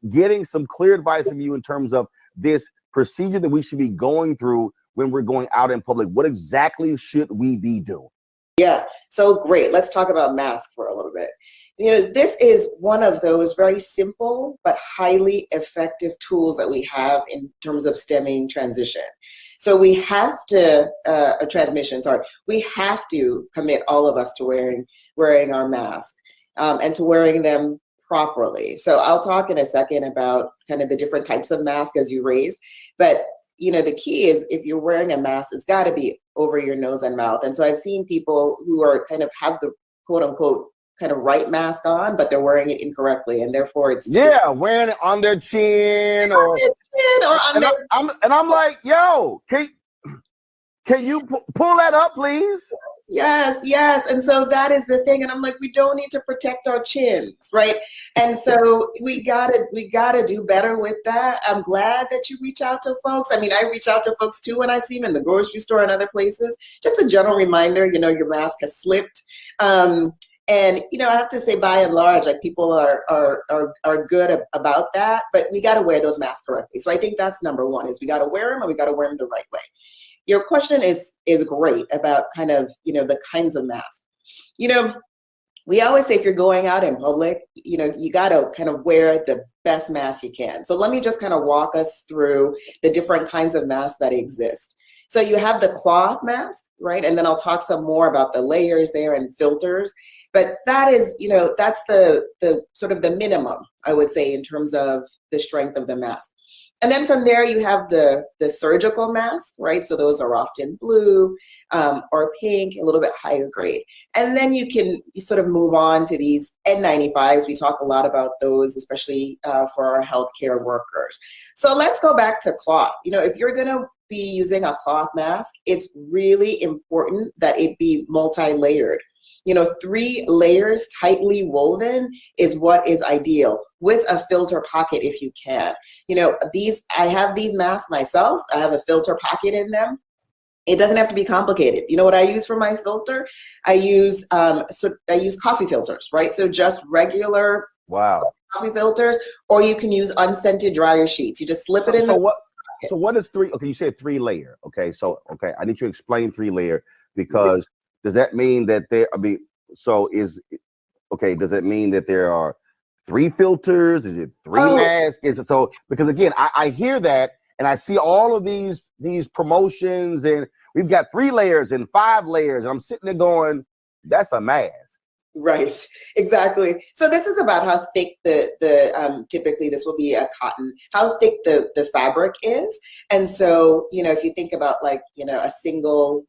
getting some clear advice from you in terms of this procedure that we should be going through when we're going out in public. What exactly should we be doing? Yeah, so great. Let's talk about masks for a little bit. You know, this is one of those very simple but highly effective tools that we have in terms of stemming transition. So we have to, we have to commit, all of us, to wearing our mask and to wearing them properly. So I'll talk in a second about kind of the different types of masks as you raised, but you know, the key is if you're wearing a mask, it's got to be over your nose and mouth. And so I've seen people who are kind of have the quote unquote kind of right mask on, but they're wearing it incorrectly, and therefore it's wearing it on their chin or on their. I'm like, yo, can you pull that up, please? Yes, yes. And so that is the thing. And I'm like, we don't need to protect our chins, right? And so we gotta do better with that. I'm glad that you reach out to folks. I mean, I reach out to folks too when I see them in the grocery store and other places. Just a general reminder, you know, your mask has slipped. And you know, I have to say, by and large, like people are good about that, but we got to wear those masks correctly. So I think that's number one: is we got to wear them, and we got to wear them the right way. Your question is great about kind of, you know, the kinds of masks. You know, we always say if you're going out in public, you know, you got to kind of wear the best mask you can. So let me just kind of walk us through the different kinds of masks that exist. So you have the cloth mask, right? And then I'll talk some more about the layers there and filters. But that is, you know, that's the sort of the minimum, I would say, in terms of the strength of the mask. And then from there, you have the surgical mask, right? So those are often blue or pink, a little bit higher grade. And then you sort of move on to these N95s. We talk a lot about those, especially for our healthcare workers. So let's go back to cloth. You know, if you're going to be using a cloth mask, it's really important that it be multi-layered. You know, 3 layers tightly woven is what is ideal, with a filter pocket if you can. You know, I have these masks myself. I have a filter pocket in them. It doesn't have to be complicated. You know what I use for my filter? I use coffee filters, right? So just regular coffee filters, or you can use unscented dryer sheets. You just slip it in. So what is 3? Okay, you said 3 layer. Okay, so I need you to explain 3 layer, because does that mean that does it mean that there are 3 filters? Is it 3 masks? Is it so? Because again, I hear that and I see all of these promotions, and we've got 3 layers and 5 layers, and I'm sitting there going, that's a mask. Right, exactly. So this is about how thick typically this will be a cotton, how thick the fabric is. And so, you know, if you think about like, you know, a single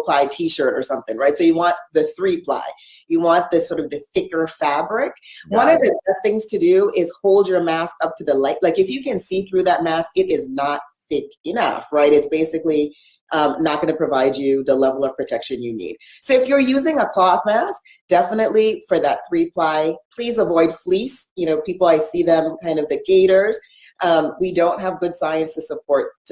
ply t-shirt or something, right? So you want the 3 ply, you want this sort of the thicker fabric. One of the best things to do is hold your mask up to the light. Like if you can see through that mask, it is not thick enough, right? It's basically not going to provide you the level of protection you need. So if you're using a cloth mask, definitely for that 3 ply, please avoid fleece. You know, people, I see them kind of the gaiters. We don't have good science to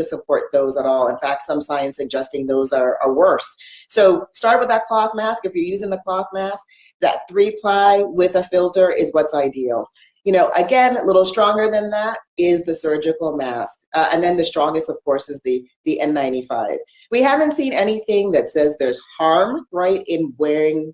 support those at all. In fact, some science suggesting those are worse. So start with that cloth mask. If you're using the cloth mask, that 3 ply with a filter is what's ideal. You know, again, a little stronger than that is the surgical mask. And then the strongest, of course, is the N95. We haven't seen anything that says there's harm, right, in wearing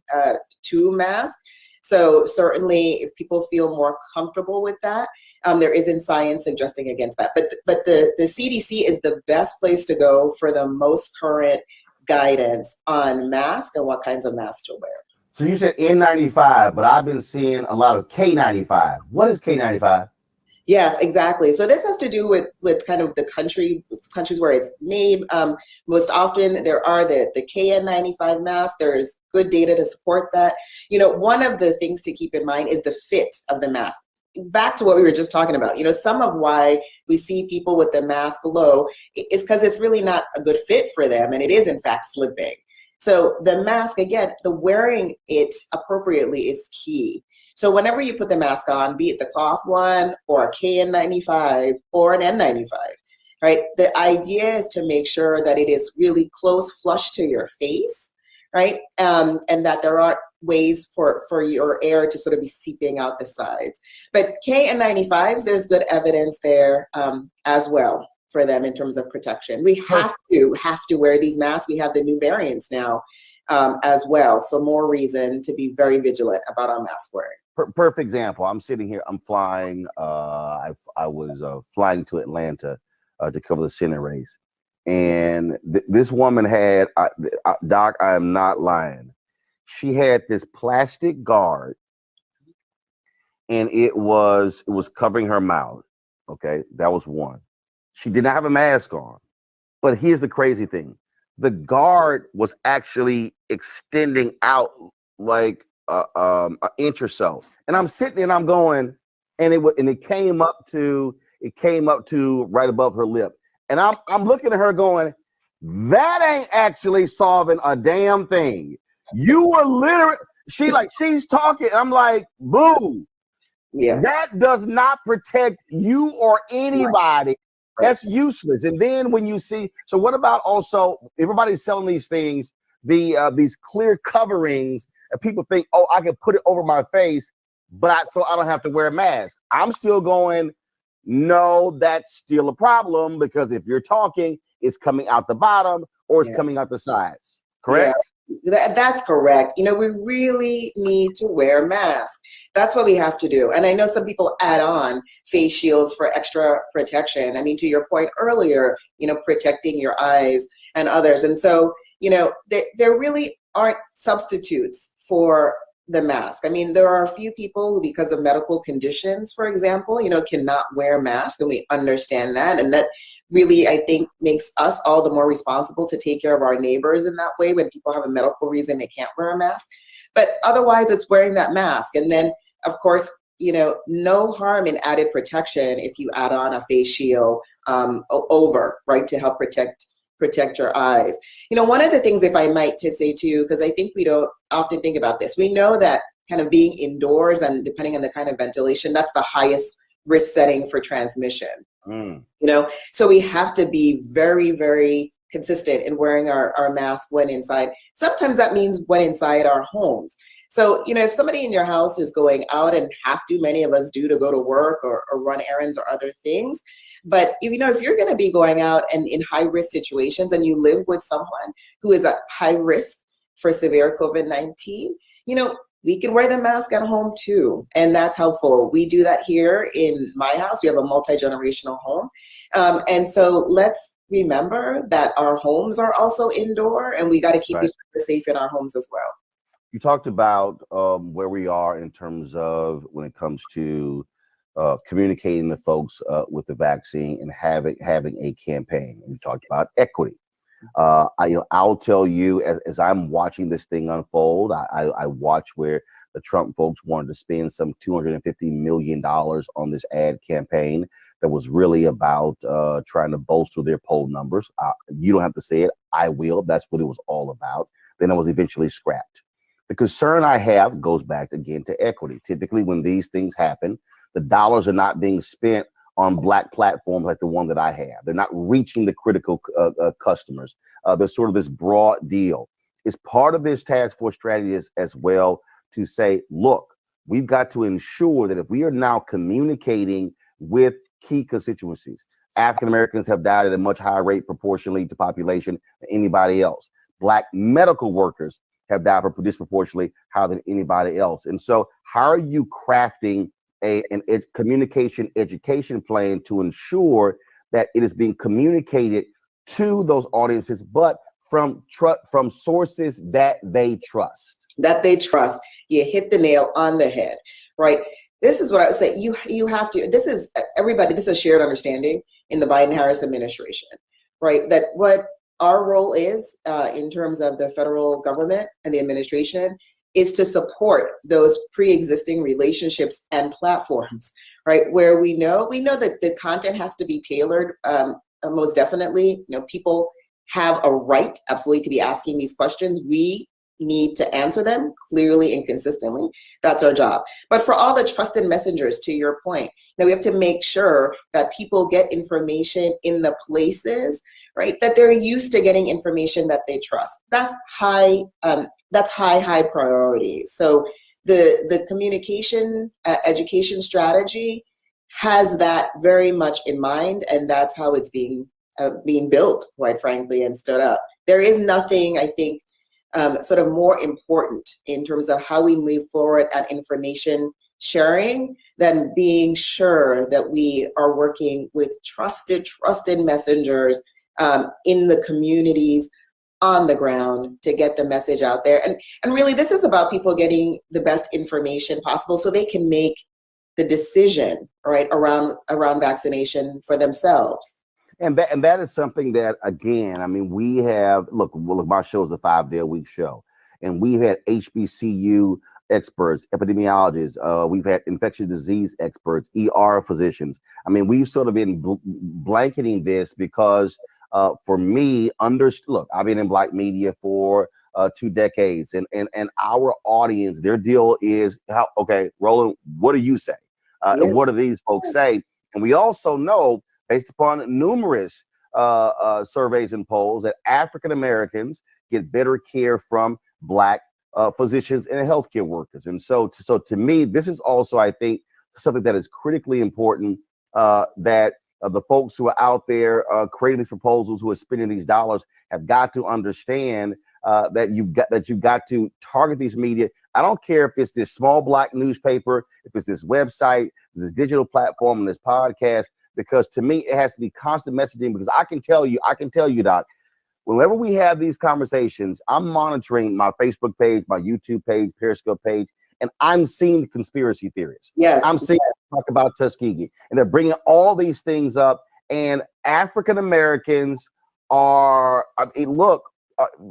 2 masks. So certainly if people feel more comfortable with that, there isn't science suggesting against that. But the CDC is the best place to go for the most current guidance on masks and what kinds of masks to wear. So you said N95, but I've been seeing a lot of K95. What is K95? Yes, exactly. So this has to do with kind of the countries where it's made. Most often there are the KN95 masks. There's good data to support that. You know, one of the things to keep in mind is the fit of the mask. Back to what we were just talking about, you know, some of why we see people with the mask low is because it's really not a good fit for them, and it is in fact slipping. So the mask, again, the wearing it appropriately is key. So whenever you put the mask on, be it the cloth one or a KN95 or an N95, right? The idea is to make sure that it is really close, flush to your face, right? And that there aren't ways for your air to sort of be seeping out the sides. But KN95s, there's good evidence there as well for them in terms of protection. We have to wear these masks. We have the new variants now as well. So more reason to be very vigilant about our mask wearing. Perfect example. I'm sitting here, I'm flying. I was flying to Atlanta to cover the Senate race. And this woman had, Doc, I am not lying. She had this plastic guard and it was covering her mouth. Okay, that was one. She did not have a mask on. But here's the crazy thing. The guard was actually extending out like an inch or so. And I'm sitting and I'm going, and it came up to right above her lip. And I'm looking at her going, That ain't actually solving a damn thing. You were literally, she's talking. I'm like, boo. Yeah. That does not protect you or anybody. Right. That's useless. And then when you see, so what about also everybody's selling these things, these clear coverings, and people think, oh, I can put it over my face, so I don't have to wear a mask. I'm still going, no, that's still a problem, because if you're talking, it's coming out the bottom or it's coming out the sides. Correct? Yeah, that's correct. You know, we really need to wear masks. That's what we have to do. And I know some people add on face shields for extra protection. I mean, to your point earlier, you know, protecting your eyes and others. And so, you know, there really aren't substitutes for the mask. I mean, there are a few people who, because of medical conditions, for example, you know, cannot wear masks, and we understand that. And that really, I think, makes us all the more responsible to take care of our neighbors in that way when people have a medical reason they can't wear a mask. But otherwise, it's wearing that mask. And then, of course, you know, no harm in added protection if you add on a face shield over, right, to help protect your eyes. You know, one of the things, if I might to say too, because I think we don't often think about this, we know that kind of being indoors and depending on the kind of ventilation, that's the highest risk setting for transmission. You know, so we have to be very, very consistent in wearing our mask when inside. Sometimes that means when inside our homes. So, you know, if somebody in your house is going out, and have to, many of us do, to go to work or run errands or other things. But, you know, if you're going to be going out and in high risk situations, and you live with someone who is at high risk for severe COVID-19, you know, we can wear the mask at home too. And that's helpful. We do that here in my house. We have a multi-generational home. And so let's remember that our homes are also indoor, and we got to keep each other safe in our homes as well. You talked about where we are in terms of when it comes to communicating to folks with the vaccine and having a campaign. And you talked about equity. I'll tell you, as I'm watching this thing unfold, I watch where the Trump folks wanted to spend some $250 million on this ad campaign that was really about trying to bolster their poll numbers. You don't have to say it. I will. That's what it was all about. Then it was eventually scrapped. The concern I have goes back again to equity. Typically, when these things happen, the dollars are not being spent on Black platforms like the one that I have. They're not reaching the critical customers. There's sort of this broad deal. It's part of this task force strategy as well to say, look, we've got to ensure that if we are now communicating with key constituencies, African Americans have died at a much higher rate proportionally to population than anybody else. Black medical workers have died disproportionately higher than anybody else. And so how are you crafting a communication education plan to ensure that it is being communicated to those audiences, but from sources that they trust? That they trust. You hit the nail on the head, right? This is what I would say. You have to, this is everybody, this is a shared understanding in the Biden-Harris administration, right? That what our role is in terms of the federal government and the administration is to support those pre-existing relationships and platforms, right? Where we know that the content has to be tailored, most definitely. You know, people have a right, absolutely, to be asking these questions. We need to answer them clearly and consistently. That's our job. But for all the trusted messengers, to your point, we have to make sure that people get information in the places, right, that they're used to getting information that they trust. That's high priority. So the communication education strategy has that very much in mind, and that's how it's being built, quite frankly, and stood up. There is nothing, I think, sort of more important in terms of how we move forward at information sharing than being sure that we are working with trusted messengers in the communities on the ground to get the message out there. And really, this is about people getting the best information possible so they can make the decision, right, around vaccination for themselves. And that is something that, again, I mean, we have, look, my show is a 5-day-a-week show, and we've had HBCU experts, epidemiologists, we've had infectious disease experts, ER physicians. I mean, we've sort of been blanketing this because for me, look, I've been in Black media for 2 decades, and our audience, their deal is okay, Roland, what do you say? And what do these folks say? And we also know, based upon numerous surveys and polls, that African Americans get better care from Black physicians and healthcare workers. And so to me, this is also, I think, something that is critically important, that the folks who are out there creating these proposals, who are spending these dollars, have got to understand that you've got to target these media. I don't care if it's this small Black newspaper, if it's this website, this digital platform, and this podcast, because to me, it has to be constant messaging. Because I can tell you, Doc, whenever we have these conversations, I'm monitoring my Facebook page, my YouTube page, Periscope page, and I'm seeing conspiracy theories. Yes. I'm seeing talk about Tuskegee, and they're bringing all these things up. And African Americans are,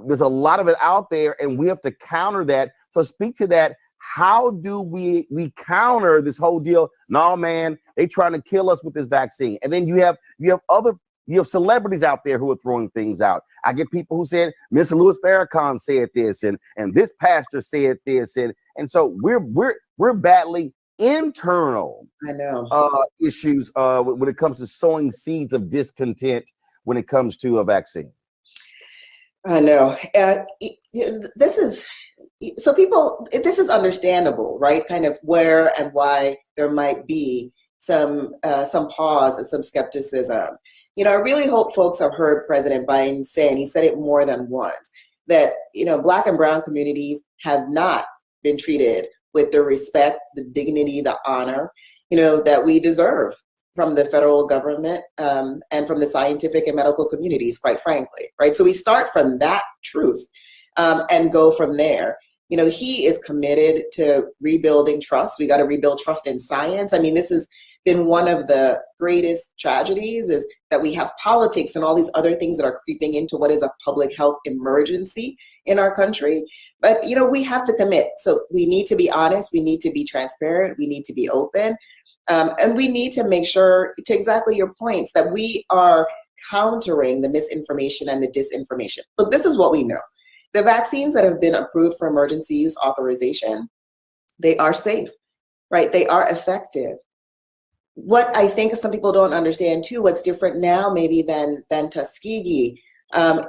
there's a lot of it out there, and we have to counter that. So speak to that. How do we counter this whole deal? No, man, they trying to kill us with this vaccine. And then you have celebrities out there who are throwing things out. I get people who said Mr. Louis Farrakhan said this, and this pastor said this, and so we're battling internal issues when it comes to sowing seeds of discontent when it comes to a vaccine. I know. This is understandable, right? Kind of where and why there might be some pause and some skepticism. I really hope folks have heard President Biden say, and he said it more than once, that, Black and Brown communities have not been treated with the respect, the dignity, the honor, that we deserve from the federal government and from the scientific and medical communities, quite frankly, right? So we start from that truth and go from there. He is committed to rebuilding trust. We got to rebuild trust in science. I mean, this has been one of the greatest tragedies, is that we have politics and all these other things that are creeping into what is a public health emergency in our country. But, we have to commit. So we need to be honest. We need to be transparent. We need to be open. And we need to make sure, to exactly your points, that we are countering the misinformation and the disinformation. Look, this is what we know. The vaccines that have been approved for emergency use authorization, they are safe, right? They are effective. What I think some people don't understand too, what's different now maybe than Tuskegee,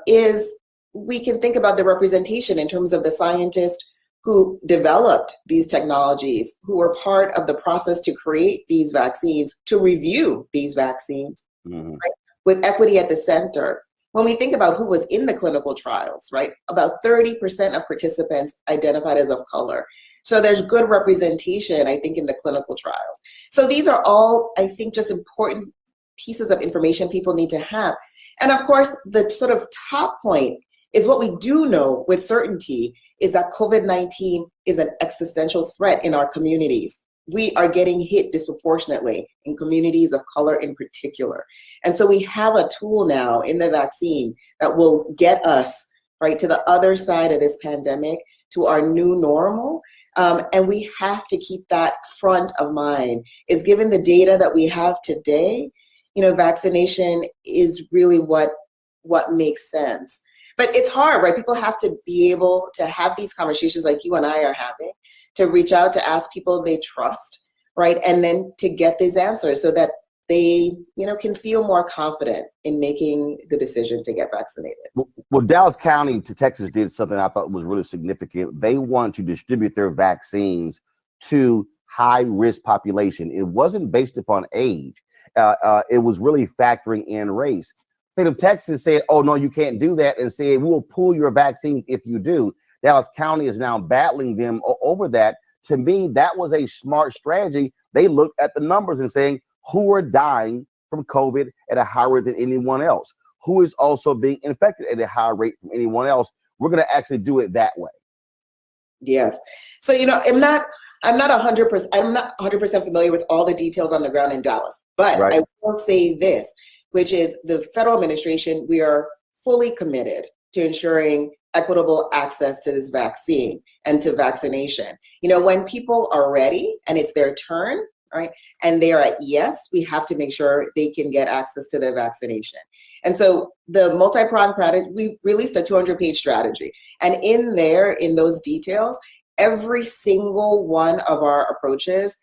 is we can think about the representation in terms of the scientists who developed these technologies, who were part of the process to create these vaccines, to review these vaccines, right? With equity at the center. When we think about who was in the clinical trials, right, about 30% of participants identified as of color. So there's good representation, I think, in the clinical trials. So these are all, I think, just important pieces of information people need to have. And of course, the sort of top point is what we do know with certainty is that COVID-19 is an existential threat in our communities. We are getting hit disproportionately in communities of color in particular. And so we have a tool now in the vaccine that will get us right to the other side of this pandemic, to our new normal. And we have to keep that front of mind. Is given the data that we have today, vaccination is really what makes sense. But it's hard, right? People have to be able to have these conversations like you and I are having, to reach out to ask people they trust, right? And then to get these answers so that they, can feel more confident in making the decision to get vaccinated. Well, Dallas County to Texas did something I thought was really significant. They wanted to distribute their vaccines to high-risk population. It wasn't based upon age. It was really factoring in race. State of Texas said, oh, no, you can't do that, and said, we will pull your vaccines if you do. Dallas County is now battling them over that. To me, that was a smart strategy. They looked at the numbers and saying, who are dying from COVID at a higher rate than anyone else? Who is also being infected at a higher rate from anyone else? We're going to actually do it that way. Yes. So, I'm not 100% familiar with all the details on the ground in Dallas, but right. I will say this, which is the federal administration, we are fully committed to ensuring equitable access to this vaccine and to vaccination. When people are ready and it's their turn, right? And they are at yes, we have to make sure they can get access to their vaccination. And so the multi-pronged strategy, we released a 200-page strategy. And in there, in those details, every single one of our approaches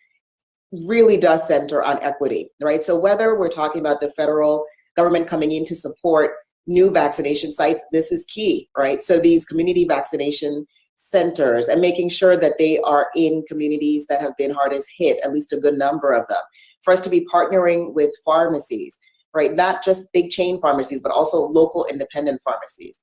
really does center on equity, right? So whether we're talking about the federal government coming in to support new vaccination sites, this is key, right? So these community vaccination centers and making sure that they are in communities that have been hardest hit, at least a good number of them. For us to be partnering with pharmacies, right? Not just big chain pharmacies, but also local independent pharmacies.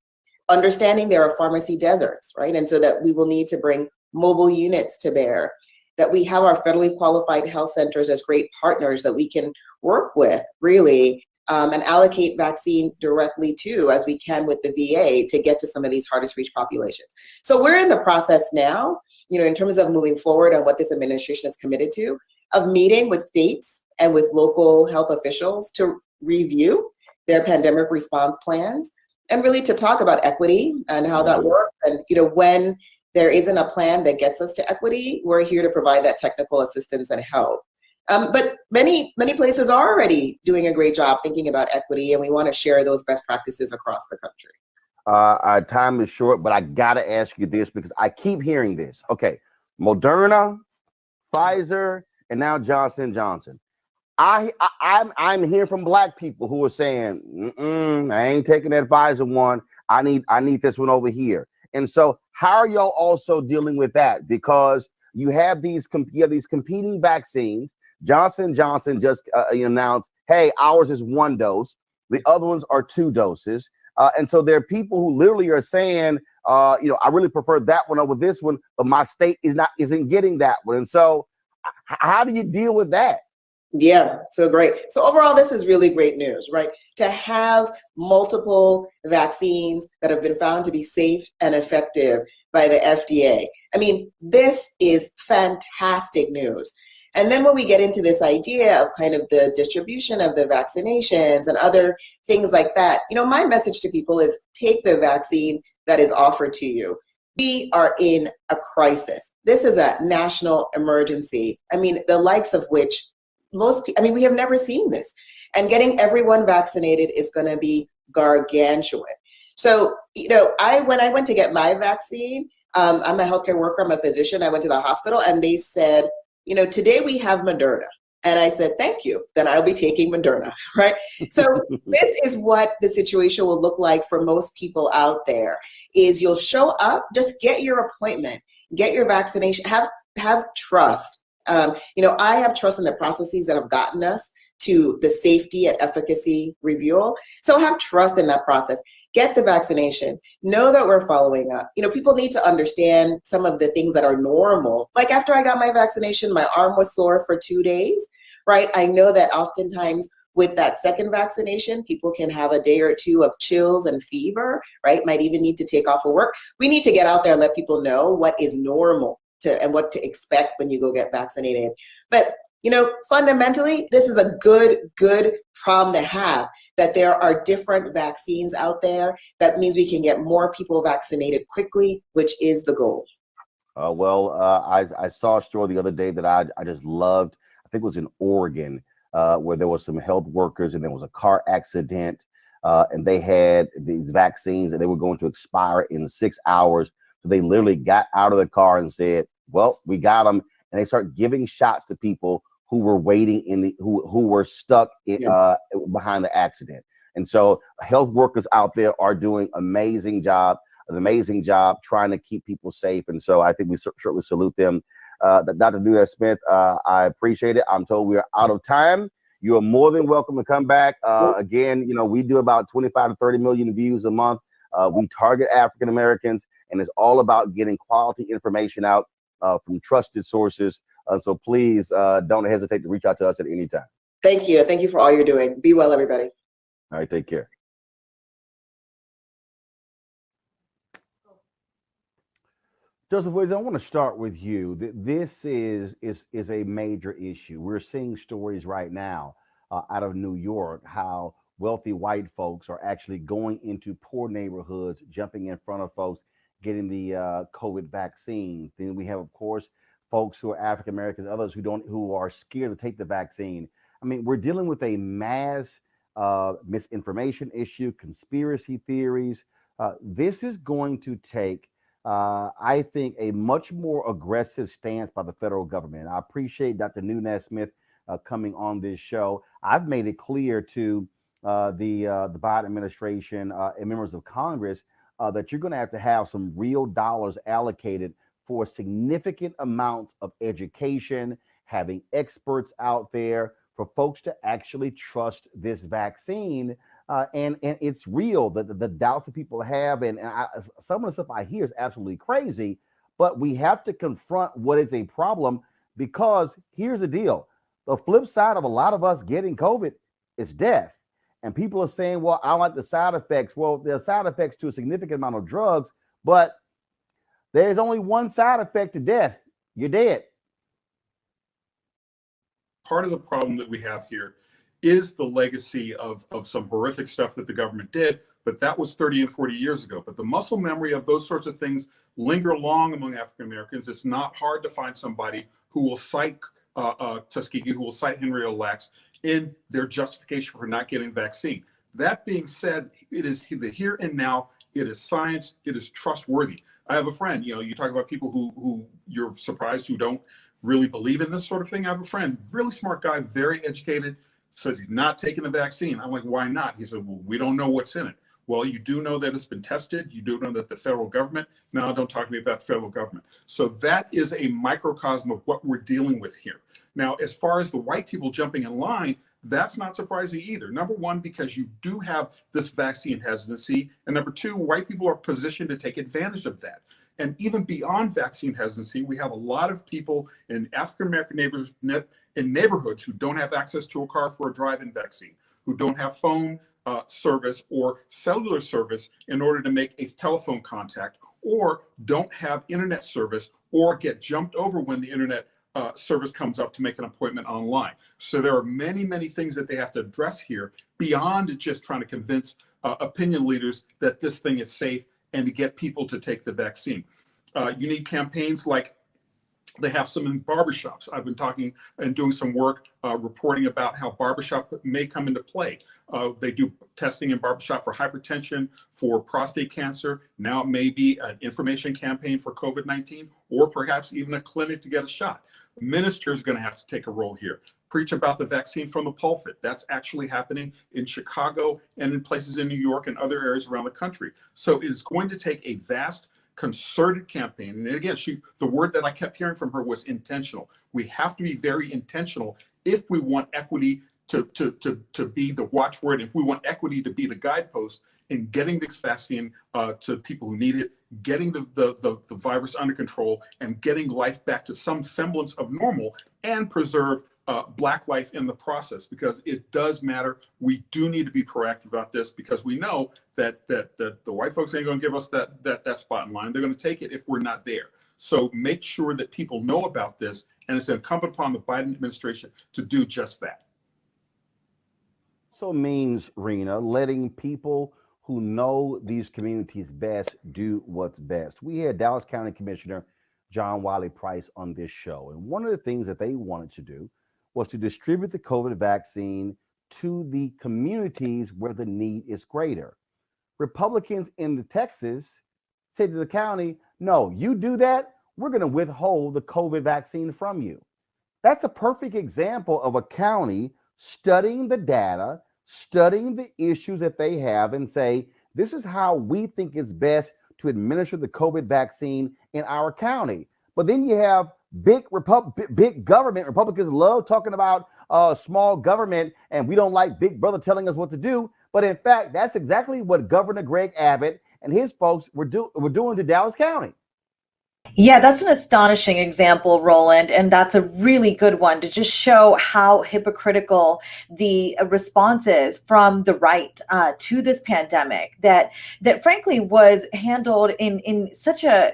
Understanding there are pharmacy deserts, right? And so that we will need to bring mobile units to bear, that we have our federally qualified health centers as great partners that we can work with, really, and allocate vaccine directly to, as we can with the VA, to get to some of these hardest reach populations. So we're in the process now, in terms of moving forward on what this administration is committed to, of meeting with states and with local health officials to review their pandemic response plans, and really to talk about equity and how that works. And when there isn't a plan that gets us to equity, we're here to provide that technical assistance and help. But many places are already doing a great job thinking about equity, and we want to share those best practices across the country. Our time is short, but I gotta ask you this because I keep hearing this. Okay, Moderna, Pfizer, and now Johnson & Johnson. I'm hearing from Black people who are saying, I ain't taking that Pfizer one. I need this one over here. And so, how are y'all also dealing with that? Because you have these competing vaccines. Johnson & Johnson just announced, hey, ours is 1 dose. The other ones are 2 doses. And so there are people who literally are saying, I really prefer that one over this one, but my state isn't getting that one. And so how do you deal with that? Yeah, so great. So overall, this is really great news, right? To have multiple vaccines that have been found to be safe and effective by the FDA. I mean, this is fantastic news. And then when we get into this idea of kind of the distribution of the vaccinations and other things like that, my message to people is take the vaccine that is offered to you. We are in a crisis. This is a national emergency. I mean, the likes of which we have never seen this. And getting everyone vaccinated is going to be gargantuan. So, when I went to get my vaccine, I'm a healthcare worker, I'm a physician. I went to the hospital and they said, today we have Moderna. And I said, thank you, then I'll be taking Moderna, right? So this is what the situation will look like for most people out there, is you'll show up, just get your appointment, get your vaccination, have trust. I have trust in the processes that have gotten us to the safety and efficacy review. So have trust in that process. Get the vaccination. Know that we're following up. People need to understand some of the things that are normal. Like after I got my vaccination, my arm was sore for 2 days, right? I know that oftentimes with that second vaccination, people can have a day or two of chills and fever, right? Might even need to take off of work. We need to get out there and let people know what is normal and what to expect when you go get vaccinated. But fundamentally, this is a good problem to have, that there are different vaccines out there. That means we can get more people vaccinated quickly, which is the goal. I saw a story the other day that I just loved. I think it was in Oregon, where there was some health workers and there was a car accident, and they had these vaccines and they were going to expire in 6 hours. So they literally got out of the car and said, well, we got them. And they start giving shots to people who were waiting who were stuck behind the accident. And so health workers out there are doing an amazing job trying to keep people safe. And so I think we certainly salute them. Dr. Nunez Smith, I appreciate it. I'm told we are out of time. You are more than welcome to come back. Again, we do about 25 to 30 million views a month. We target African Americans, and it's all about getting quality information out from trusted sources. So please don't hesitate to reach out to us at any time. Thank you. Thank you for all you're doing. Be well, everybody. All right, take care. Joseph Williams, I want to start with you. This is a major issue. We're seeing stories right now out of New York, how wealthy white folks are actually going into poor neighborhoods, jumping in front of folks, getting the COVID vaccine. Then we have, of course, folks who are African Americans, others who are scared to take the vaccine. I mean, we're dealing with a mass misinformation issue, conspiracy theories. This is going to take, I think, a much more aggressive stance by the federal government. I appreciate Dr. Nunez Smith coming on this show. I've made it clear to the Biden administration and members of Congress that you're going to have some real dollars allocated for significant amounts of education, having experts out there for folks to actually trust this vaccine. And it's real, the doubts that people have. And some of the stuff I hear is absolutely crazy, but we have to confront what is a problem, because here's the deal. The flip side of a lot of us getting COVID is death. And people are saying, well, I like the side effects. Well, there are side effects to a significant amount of drugs, but there's only one side effect to death. You're dead. Part of the problem that we have here is the legacy of some horrific stuff that the government did, but that was 30 and 40 years ago. But the muscle memory of those sorts of things linger long among African Americans. It's not hard to find somebody who will cite Tuskegee, who will cite Henrietta Lacks in their justification for not getting the vaccine. That being said, it is the here and now. It is science. It is trustworthy. I have a friend, you talk about people who you're surprised who don't really believe in this sort of thing. I have a friend, really smart guy, very educated, says he's not taking the vaccine. I'm like, why not? He said, well, we don't know what's in it. Well, you do know that it's been tested. You do know that the federal government, now don't talk to me about the federal government. So that is a microcosm of what we're dealing with here. Now, as far as the white people jumping in line, that's not surprising either. Number one, because you do have this vaccine hesitancy. And number two, white people are positioned to take advantage of that. And even beyond vaccine hesitancy, we have a lot of people in African-American neighborhoods who don't have access to a car for a drive-in vaccine, who don't have phone service or cellular service in order to make a telephone contact, or don't have internet service, or get jumped over when the internet service comes up to make an appointment online. So there are many, many things that they have to address here beyond just trying to convince opinion leaders that this thing is safe and to get people to take the vaccine. You need campaigns like they have some in barbershops. I've been talking and doing some work reporting about how barbershop may come into play. They do testing in barbershop for hypertension, for prostate cancer. Now it may be an information campaign for COVID-19, or perhaps even a clinic to get a shot. Ministers are going to have to take a role here. Preach about the vaccine from the pulpit. That's actually happening in Chicago and in places in New York and other areas around the country. So it is going to take a vast concerted campaign. And again, the word that I kept hearing from her was intentional. We have to be very intentional if we want equity to be the watchword, if we want equity to be the guidepost in getting this vaccine to people who need it, getting the virus under control, and getting life back to some semblance of normal, and preserve Black life in the process, because it does matter. We do need to be proactive about this, because we know that the white folks ain't going to give us that spot in line. They're going to take it if we're not there. So make sure that people know about this, and it's incumbent upon the Biden administration to do just that. So means, Rena, letting people who know these communities best do what's best. We had Dallas County Commissioner John Wiley Price on this show, and one of the things that they wanted to do was to distribute the COVID vaccine to the communities where the need is greater. Republicans in the Texas said to the county, no, you do that, we're going to withhold the COVID vaccine from you. That's a perfect example of a county studying the data, studying the issues that they have, and say, this is how we think is best to administer the COVID vaccine in our county. But then you have big government. Republicans love talking about small government, and we don't like Big Brother telling us what to do. But in fact, that's exactly what Governor Greg Abbott and his folks were doing to Dallas County. Yeah, that's an astonishing example, Roland, and that's a really good one to just show how hypocritical the response is from the right to this pandemic that frankly was handled in such a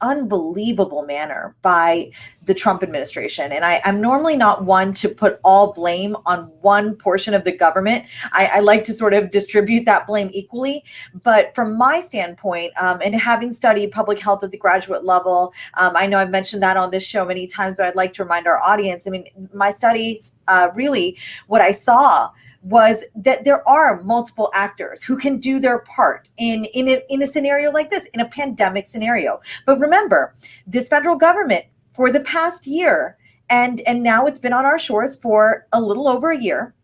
unbelievable manner by the Trump administration. And I'm normally not one to put all blame on one portion of the government. I like to sort of distribute that blame equally. But from my standpoint, and having studied public health at the graduate level, I know I've mentioned that on this show many times, but I'd like to remind our audience, I mean, my studies, really what I saw was that there are multiple actors who can do their part in a scenario like this, in a pandemic scenario. But remember, this federal government for the past year, and now it's been on our shores for a little over a year,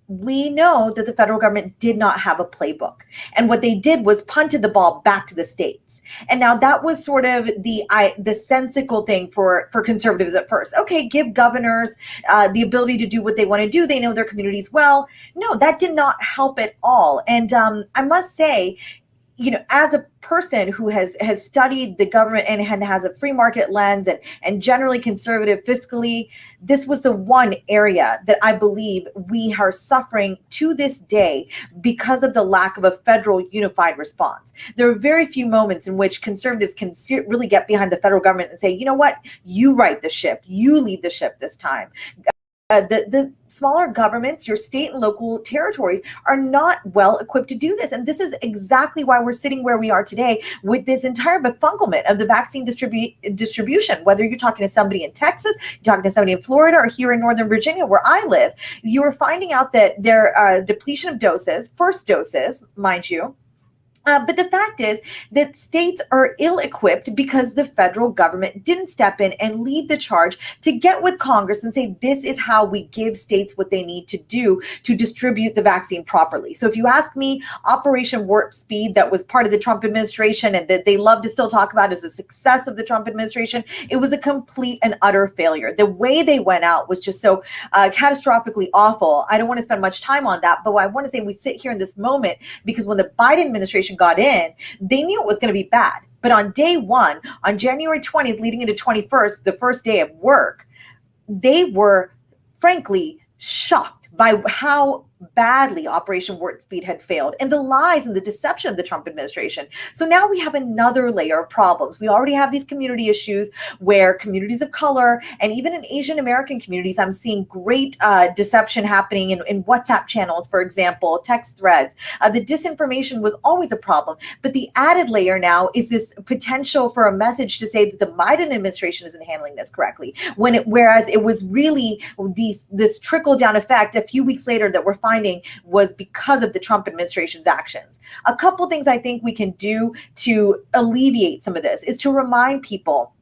we know that the federal government did not have a playbook. And what they did was punted the ball back to the states. And now that was sort of the sensical thing for conservatives at first. Okay, give governors the ability to do what they want to do. They know their communities well. No, that did not help at all. And I must say, you know, as a person who has studied the government and has a free market lens and generally conservative fiscally, this was the one area that I believe we are suffering to this day because of the lack of a federal unified response. There are very few moments in which conservatives can really get behind the federal government and say, you know what, you right the ship, you lead the ship this time. The smaller governments, your state and local territories, are not well equipped to do this. And this is exactly why we're sitting where we are today with this entire befunglement of the vaccine distribution. Whether you're talking to somebody in Texas, you're talking to somebody in Florida, or here in Northern Virginia, where I live, you are finding out that there are depletion of doses, first doses, mind you. But the fact is that states are ill-equipped because the federal government didn't step in and lead the charge to get with Congress and say, this is how we give states what they need to do to distribute the vaccine properly. So if you ask me, Operation Warp Speed, that was part of the Trump administration and that they love to still talk about as a success of the Trump administration, it was a complete and utter failure. The way they went out was just so catastrophically awful. I don't want to spend much time on that, but what I want to say, we sit here in this moment because when the Biden administration got in, they knew it was going to be bad. But on day one, on January 20th, leading into 21st, the first day of work, they were frankly shocked by how badly Operation Warp Speed had failed and the lies and the deception of the Trump administration. So now we have another layer of problems. We already have these community issues where communities of color and even in Asian American communities, I'm seeing great deception happening in WhatsApp channels, for example, text threads. The disinformation was always a problem, but the added layer now is this potential for a message to say that the Biden administration isn't handling this correctly, whereas it was really this trickle down effect a few weeks later that we're finding was because of the Trump administration's actions. A couple things I think we can do to alleviate some of this is to remind people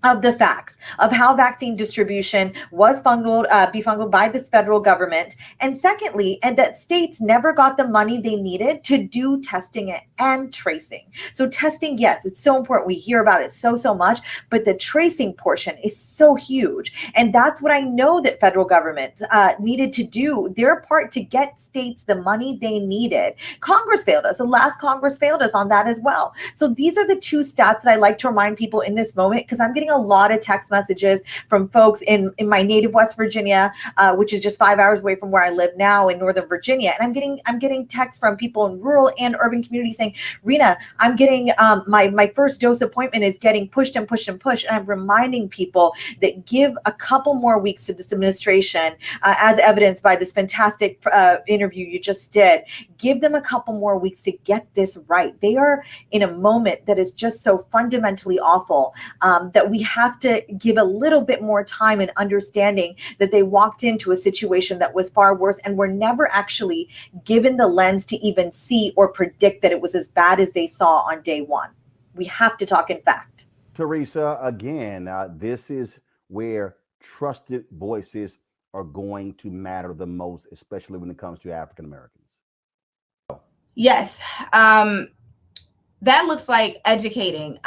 of the facts of how vaccine distribution was befungled by this federal government. And secondly, and that states never got the money they needed to do testing and tracing. So testing, yes, it's so important. We hear about it so much, but the tracing portion is so huge. And that's what I know that federal government needed to do their part to get states the money they needed. Congress failed us. The last Congress failed us on that as well. So these are the two stats that I like to remind people in this moment, because I'm getting a lot of text messages from folks in my native West Virginia, which is just 5 hours away from where I live now in Northern Virginia. And I'm getting texts from people in rural and urban communities saying, Rena, I'm getting my first dose appointment is getting pushed and pushed and pushed. And I'm reminding people that give a couple more weeks to this administration, as evidenced by this fantastic interview you just did. Give them a couple more weeks to get this right. They are in a moment that is just so fundamentally awful that we have to give a little bit more time and understanding that they walked into a situation that was far worse and were never actually given the lens to even see or predict that it was as bad as they saw on day one. We have to talk in fact. Teresa, again, this is where trusted voices are going to matter the most, especially when it comes to African Americans. Yes, that looks like educating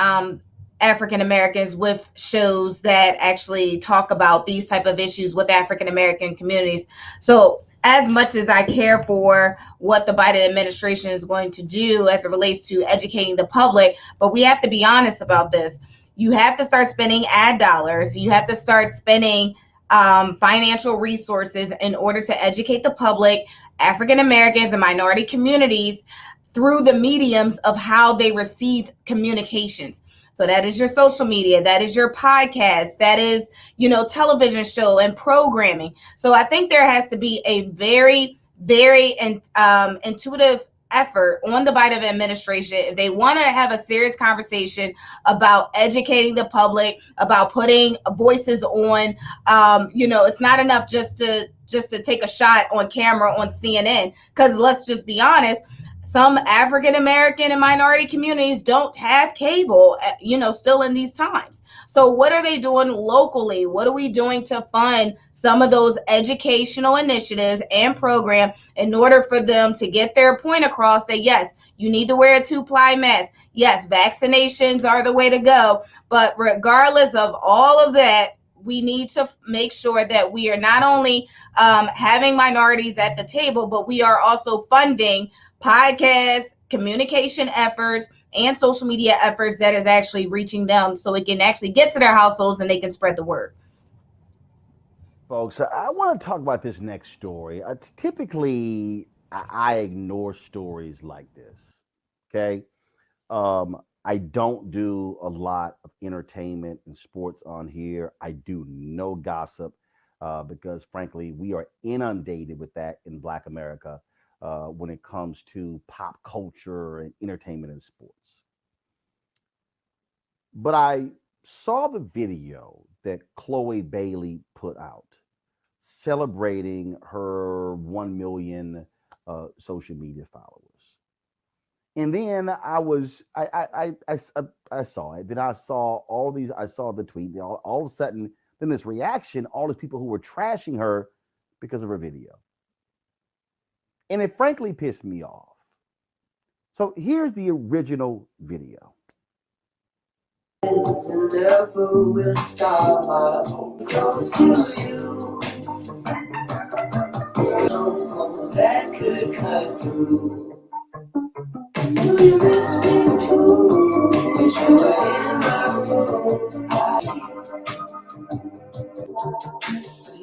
African Americans with shows that actually talk about these type of issues with African American communities. So as much as I care for what the Biden administration is going to do as it relates to educating the public, but we have to be honest about this. You have to start spending ad dollars. You have to start spending financial resources in order to educate the public, African Americans and minority communities, through the mediums of how they receive communications. So that is your social media, that is your podcast, that is, television show and programming. So I think there has to be a very, very intuitive effort on the Biden administration if they want to have a serious conversation about educating the public, about putting voices on. It's not enough just to take a shot on camera on CNN, because let's just be honest, some African American and minority communities don't have cable, still in these times. So what are they doing locally? What are we doing to fund some of those educational initiatives and programs in order for them to get their point across that, yes, you need to wear a 2-ply mask. Yes, vaccinations are the way to go. But regardless of all of that, we need to make sure that we are not only having minorities at the table, but we are also funding podcasts, communication efforts, and social media efforts that is actually reaching them so it can actually get to their households and they can spread the word. Folks, I want to talk about this next story. Typically, I ignore stories like this. Okay. I don't do a lot of entertainment and sports on here. I do no gossip because, frankly, we are inundated with that in Black America when it comes to pop culture and entertainment and sports. But I saw the video that Chloe Bailey put out celebrating her 1 million social media followers. And then I saw it. Then I saw all these. I saw the tweet. All of a sudden, then this reaction. All these people who were trashing her because of her video, and it frankly pissed me off. So here's the original video. Never will stop close to you. That could cut through. Do you miss me too? Wish you were in my room.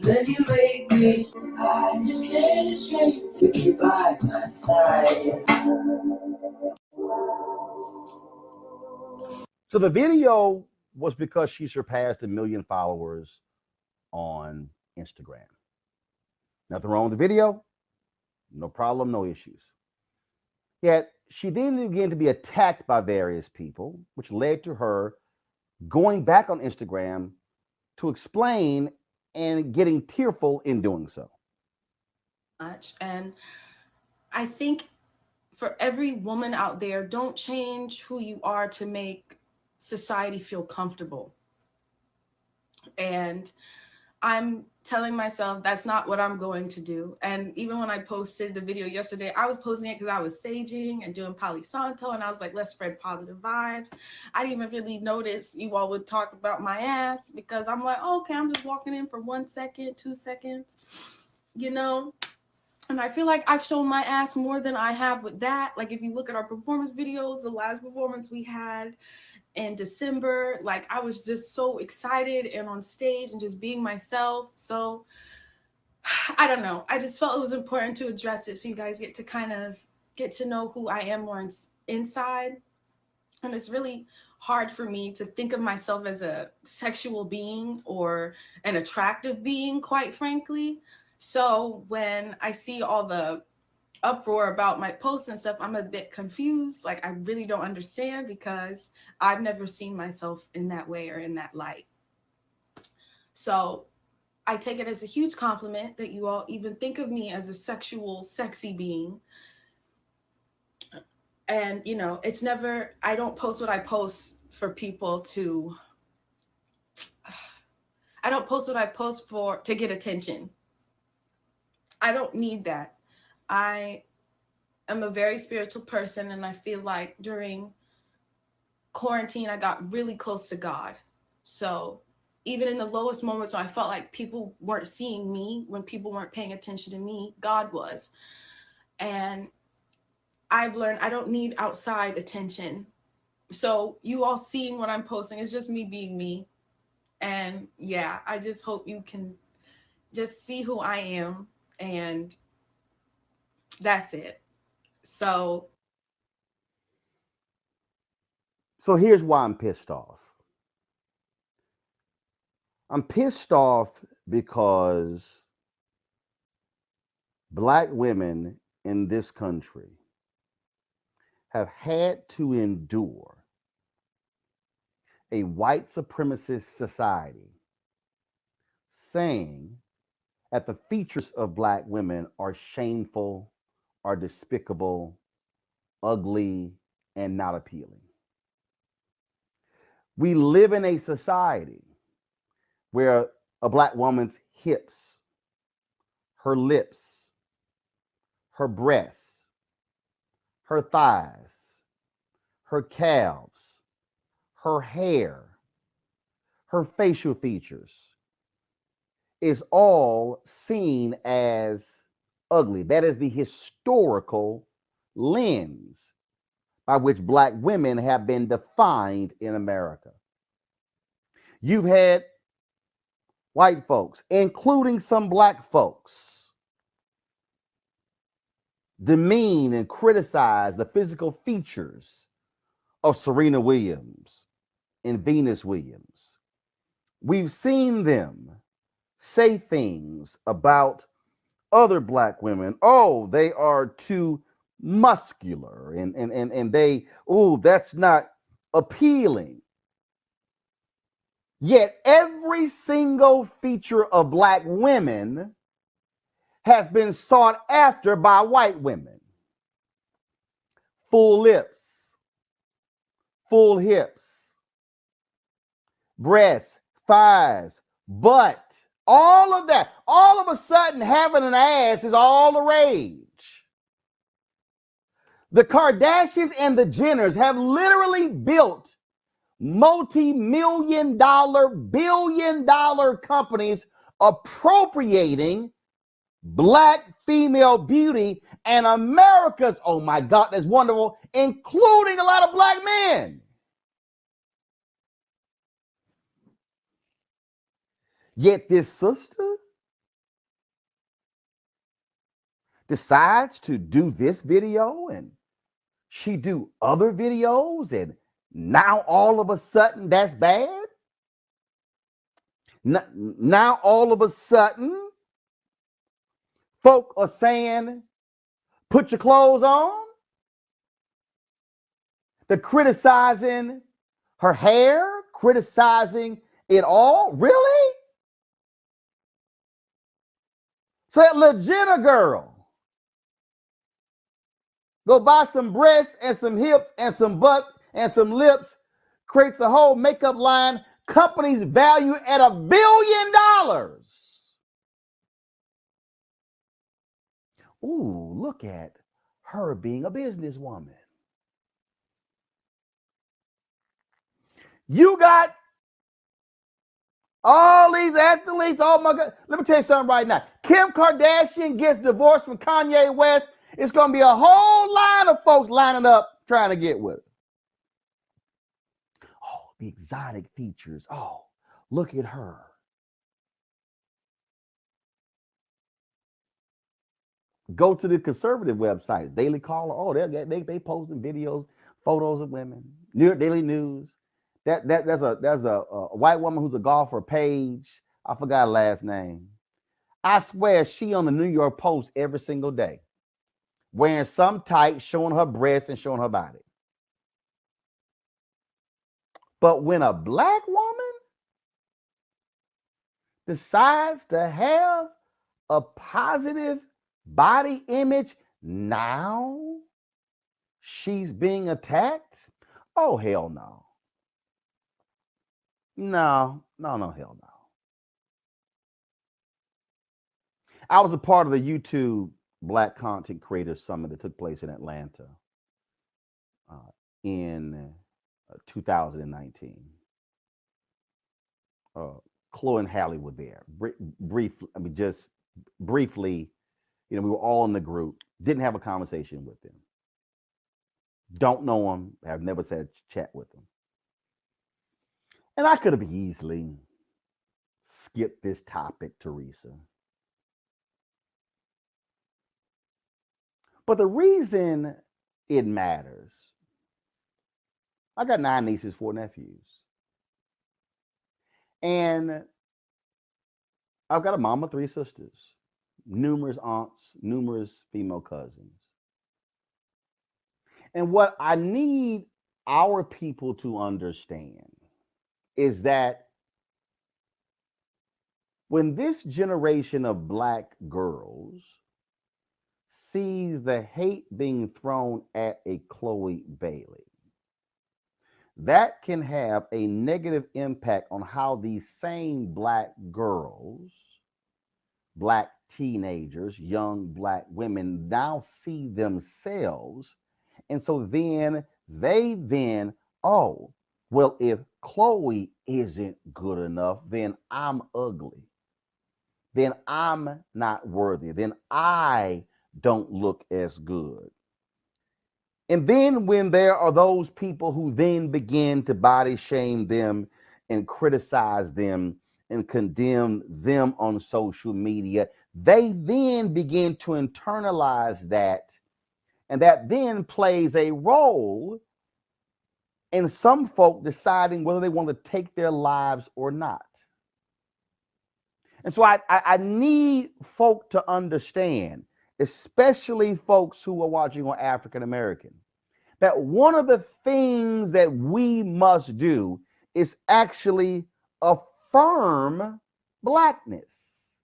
Then you make me, I just can't escape with you by my side. So the video was because she surpassed 1 million followers on Instagram. Nothing wrong with the video. No problem, no issues. Yet she then began to be attacked by various people, which led to her going back on Instagram to explain and getting tearful in doing so. And I think for every woman out there, don't change who you are to make society feel comfortable. And I'm telling myself that's not what I'm going to do. And even when I posted the video yesterday, I was posting it because I was saging and doing Palo Santo, and I was like, let's spread positive vibes. I didn't even really notice you all would talk about my ass because I'm like, oh, okay, I'm just walking in for 1 second, 2 seconds, And I feel like I've shown my ass more than I have with that. Like if you look at our performance videos, the last performance we had in December, like I was just so excited and on stage and just being myself. So I don't know. I just felt it was important to address it so you guys get to kind of get to know who I am more inside. And it's really hard for me to think of myself as a sexual being or an attractive being, quite frankly. So when I see all the uproar about my posts and stuff, I'm a bit confused. Like I really don't understand because I've never seen myself in that way or in that light. So I take it as a huge compliment that you all even think of me as a sexual, sexy being. And, it's never, I don't post what I post for people to, I don't post what I post to get attention. I don't need that. I am a very spiritual person, and I feel like during quarantine, I got really close to God. So even in the lowest moments when I felt like people weren't seeing me, when people weren't paying attention to me, God was. And I've learned I don't need outside attention. So you all seeing what I'm posting is just me being me. And yeah, I just hope you can just see who I am, and that's it. So So here's why I'm pissed off. I'm pissed off because Black women in this country have had to endure a white supremacist society saying that the features of Black women are shameful, are despicable, ugly, and not appealing. We live in a society where a Black woman's hips, her lips, her breasts, her thighs, her calves, her hair, her facial features is all seen as ugly. That is the historical lens by which Black women have been defined in America. You've had white folks, including some Black folks, demean and criticize the physical features of Serena Williams and Venus Williams. We've seen them say things about other Black women. Oh, they are too muscular and they, oh, that's not appealing. Yet every single feature of Black women has been sought after by white women. Full lips, full hips, breasts, thighs, butt, all of that. All of a sudden, having an ass is all the rage. The Kardashians and the Jenners have literally built multi-million-dollar, billion-dollar companies appropriating Black female beauty, and America's, oh my God, that's wonderful, including a lot of Black men. Yet this sister decides to do this video, and she do other videos, and now all of a sudden that's bad. Now all of a sudden folk are saying, put your clothes on. They're criticizing her hair, criticizing it all. Really? So that little Jenner girl go buy some breasts and some hips and some butt and some lips, creates a whole makeup line, companies valued at $1 billion. Ooh, look at her being a businesswoman. You got all these athletes. Oh my God. Let me tell you something right now. Kim Kardashian gets divorced from Kanye West. It's going to be a whole line of folks lining up trying to get with her. Oh, the exotic features. Oh, look at her. Go to the conservative websites, Daily Caller. Oh, they posting videos, photos of women. New York Daily News. There's a white woman who's a golfer, Paige. I forgot her last name. I swear she on the New York Post every single day, wearing some tights, showing her breasts and showing her body. But when a Black woman decides to have a positive body image, now she's being attacked? Oh, hell no. No, hell no. I was a part of the YouTube Black Content Creators Summit that took place in Atlanta in 2019. Chloe and Hallie were there. Just briefly, we were all in the group. Didn't have a conversation with them. Don't know them. Have never said chat with them. And I could have easily skipped this topic, Teresa. But the reason it matters, I got 9 nieces, 4 nephews. And I've got a mama, 3 sisters, numerous aunts, numerous female cousins. And what I need our people to understand is that when this generation of Black girls sees the hate being thrown at a Chloe Bailey, that can have a negative impact on how these same Black girls, Black teenagers, young Black women now see themselves. And so then oh, well, if Chloe isn't good enough, then I'm ugly. Then I'm not worthy. Then I don't look as good. And then when there are those people who then begin to body shame them and criticize them and condemn them on social media, they then begin to internalize that. And that then plays a role in some folk deciding whether they want to take their lives or not. And so I need folk to understand, especially folks who are watching on African American, that one of the things that we must do is actually affirm Blackness,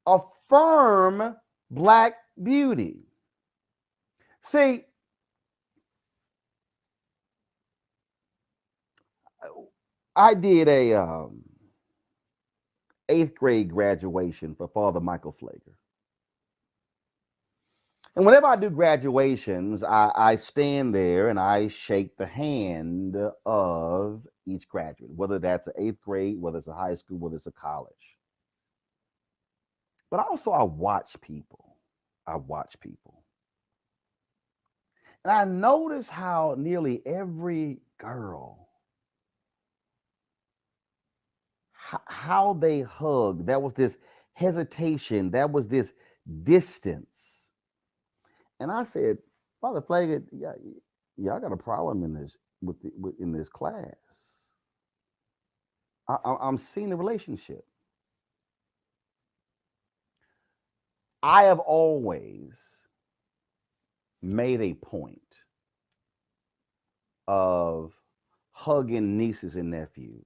affirm Black beauty. See, I did a 8th grade graduation for Father Michael Flager. And whenever I do graduations, I stand there and I shake the hand of each graduate, whether that's an 8th grade, whether it's a high school, whether it's a college. But also I watch people. And I notice how nearly every girl, how they hug, there was this hesitation, there was this distance. And I said, Father Flager, y'all got a problem in this in this class. I'm seeing the relationship. I have always made a point of hugging nieces and nephews.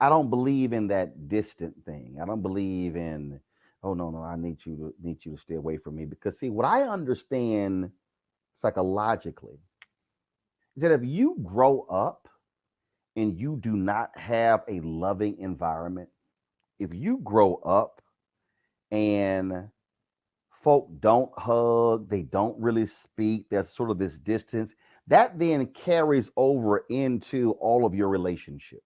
I don't believe in that distant thing. I don't believe in, oh no, I need you to stay away from me. Because see, what I understand psychologically is that if you grow up and you do not have a loving environment, if you grow up and folk don't hug, they don't really speak, there's sort of this distance, that then carries over into all of your relationships.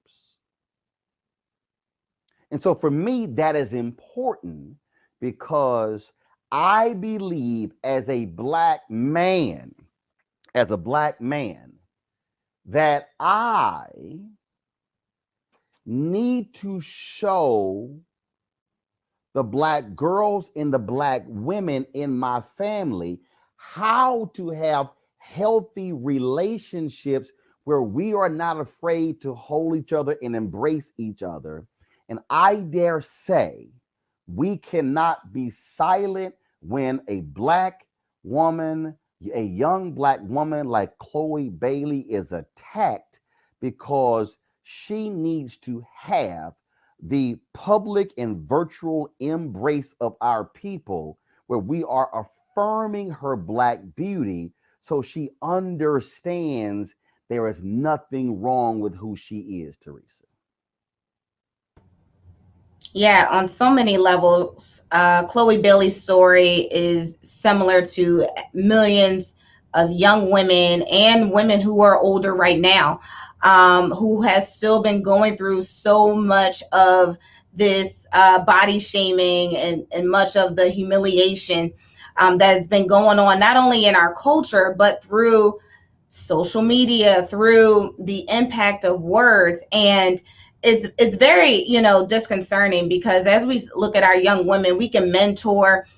And so for me, that is important because I believe as a black man, that I need to show the black girls and the black women in my family how to have healthy relationships where we are not afraid to hold each other and embrace each other. And I dare say we cannot be silent when a black woman, a young black woman like Chloe Bailey is attacked because she needs to have the public and virtual embrace of our people where we are affirming her black beauty so she understands there is nothing wrong with who she is, Teresa. Yeah, on so many levels, Chloe Bailey's story is similar to millions of young women and women who are older right now, who has still been going through so much of this body shaming and much of the humiliation that has been going on, not only in our culture, but through social media, through the impact of words. And it's very, disconcerting because as we look at our young women, we can mentor,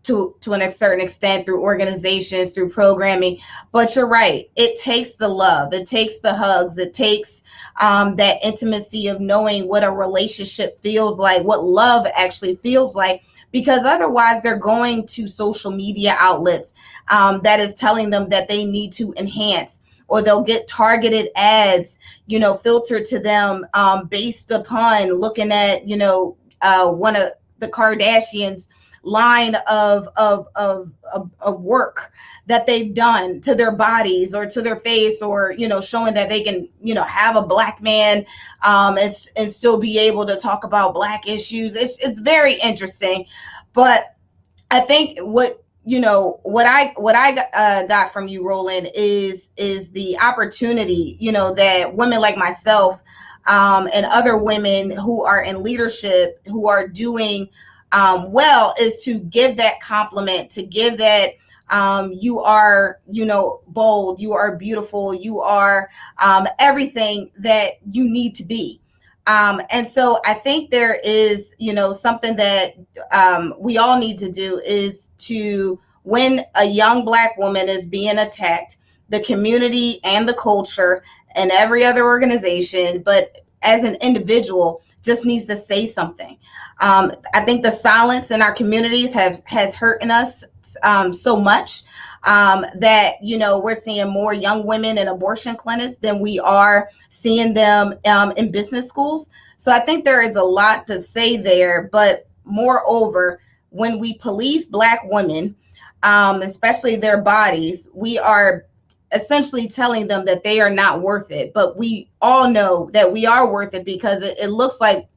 to a certain extent through organizations, through programming. But you're right. It takes the love. It takes the hugs. It takes that intimacy of knowing what a relationship feels like, what love actually feels like, because otherwise they're going to social media outlets that is telling them that they need to enhance, or they'll get targeted ads, filtered to them based upon looking at, one of the Kardashians line of work that they've done to their bodies or to their face, or showing that they can have a black man and still be able to talk about black issues. It's very interesting. But I think what I got from you, Roland, is the opportunity that women like myself and other women who are in leadership, who are doing well, is to give that compliment, to give that you are bold, you are beautiful, you are everything that you need to be. And so I think there is something that we all need to do, is to, when a young black woman is being attacked, the community and the culture and every other organization, but as an individual, just needs to say something. I think the silence in our communities has hurting us so much that we're seeing more young women in abortion clinics than we are seeing them in business schools. So I think there is a lot to say there. But moreover, when we police black women, especially their bodies, we are essentially telling them that they are not worth it. But we all know that we are worth it, because it looks like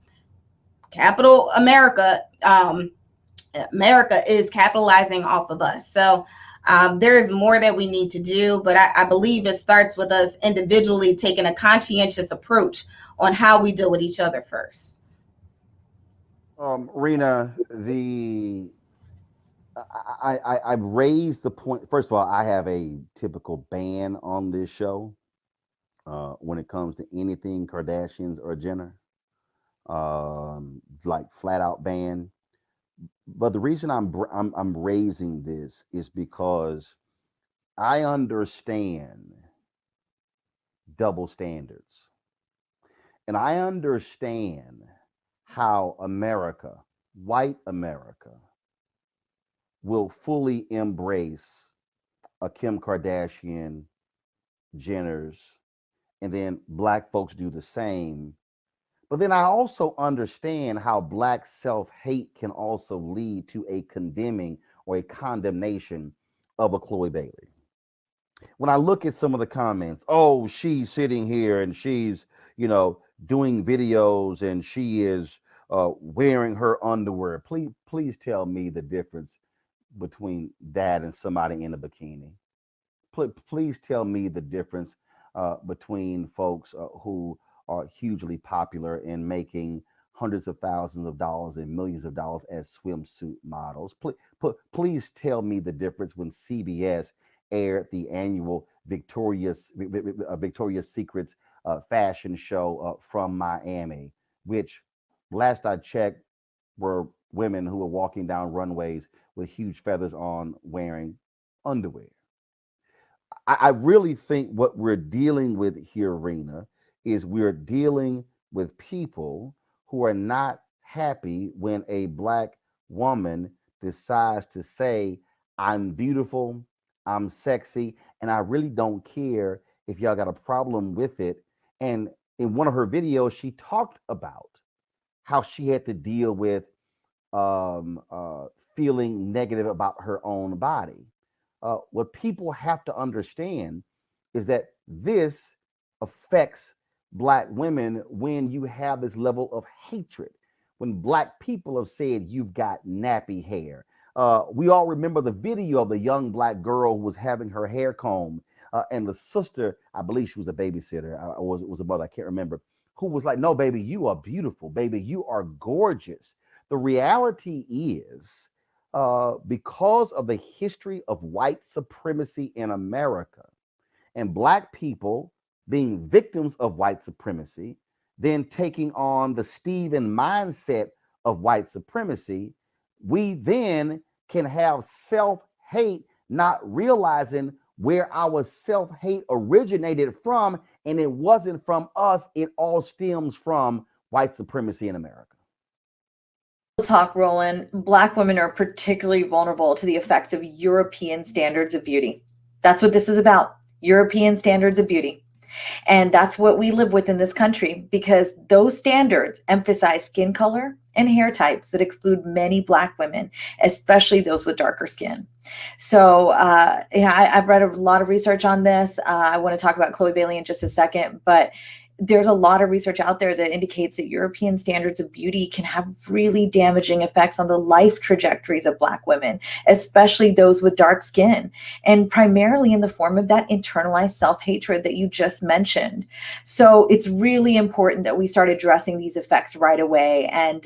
capital America is capitalizing off of us. So there is more that we need to do, but I believe it starts with us individually taking a conscientious approach on how we deal with each other first. Rena, I raised the point. First of all, I have a typical ban on this show when it comes to anything Kardashians or Jenner, like flat out ban. But the reason I'm raising this is because I understand double standards, and I understand how America, white America, will fully embrace a Kim Kardashian, Jenner's, and then black folks do the same. But then I also understand how black self-hate can also lead to a condemning or a condemnation of a Chloe Bailey. When I look at some of the comments, oh, she's sitting here and she's, doing videos and she is wearing her underwear. Please tell me the difference between that and somebody in a bikini. Please tell me the difference between folks who are hugely popular in making hundreds of thousands of dollars and millions of dollars as swimsuit models. Please tell me the difference when CBS aired the annual Victoria's Secrets fashion show from Miami, which last I checked were women who were walking down runways with huge feathers on wearing underwear. I really think what we're dealing with here, Rena, is we're dealing with people who are not happy when a black woman decides to say, I'm beautiful, I'm sexy, and I really don't care if y'all got a problem with it. And in one of her videos, she talked about how she had to deal with feeling negative about her own body. What people have to understand is that this affects black women when you have this level of hatred. When black people have said you've got nappy hair. We all remember the video of the young black girl who was having her hair combed, and the sister, I believe she was a babysitter, or it was a mother, I can't remember, who was like, no, baby, you are beautiful, baby, you are gorgeous. The reality is, because of the history of white supremacy in America and black people being victims of white supremacy, then taking on the Stephen mindset of white supremacy, we then can have self-hate, not realizing where our self-hate originated from, and it wasn't from us. It all stems from white supremacy in America. Talk, Roland. Black women are particularly vulnerable to the effects of European standards of beauty. That's what this is about. European standards of beauty. And that's what we live with in this country, because those standards emphasize skin color and hair types that exclude many Black women, especially those with darker skin. So, I've read a lot of research on this. I want to talk about Chloe Bailey in just a second, but there's a lot of research out there that indicates that European standards of beauty can have really damaging effects on the life trajectories of Black women, especially those with dark skin, and primarily in the form of that internalized self-hatred that you just mentioned. So it's really important that we start addressing these effects right away. And,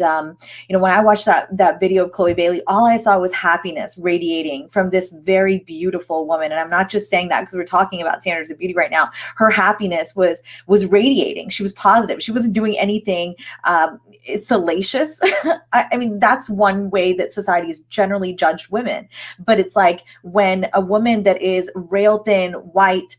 when I watched that video of Chloe Bailey, all I saw was happiness radiating from this very beautiful woman. And I'm not just saying that because we're talking about standards of beauty right now. Her happiness was radiating. She was positive. She wasn't doing anything salacious. I mean, that's one way that society has generally judged women. But it's like when a woman that is rail thin, white,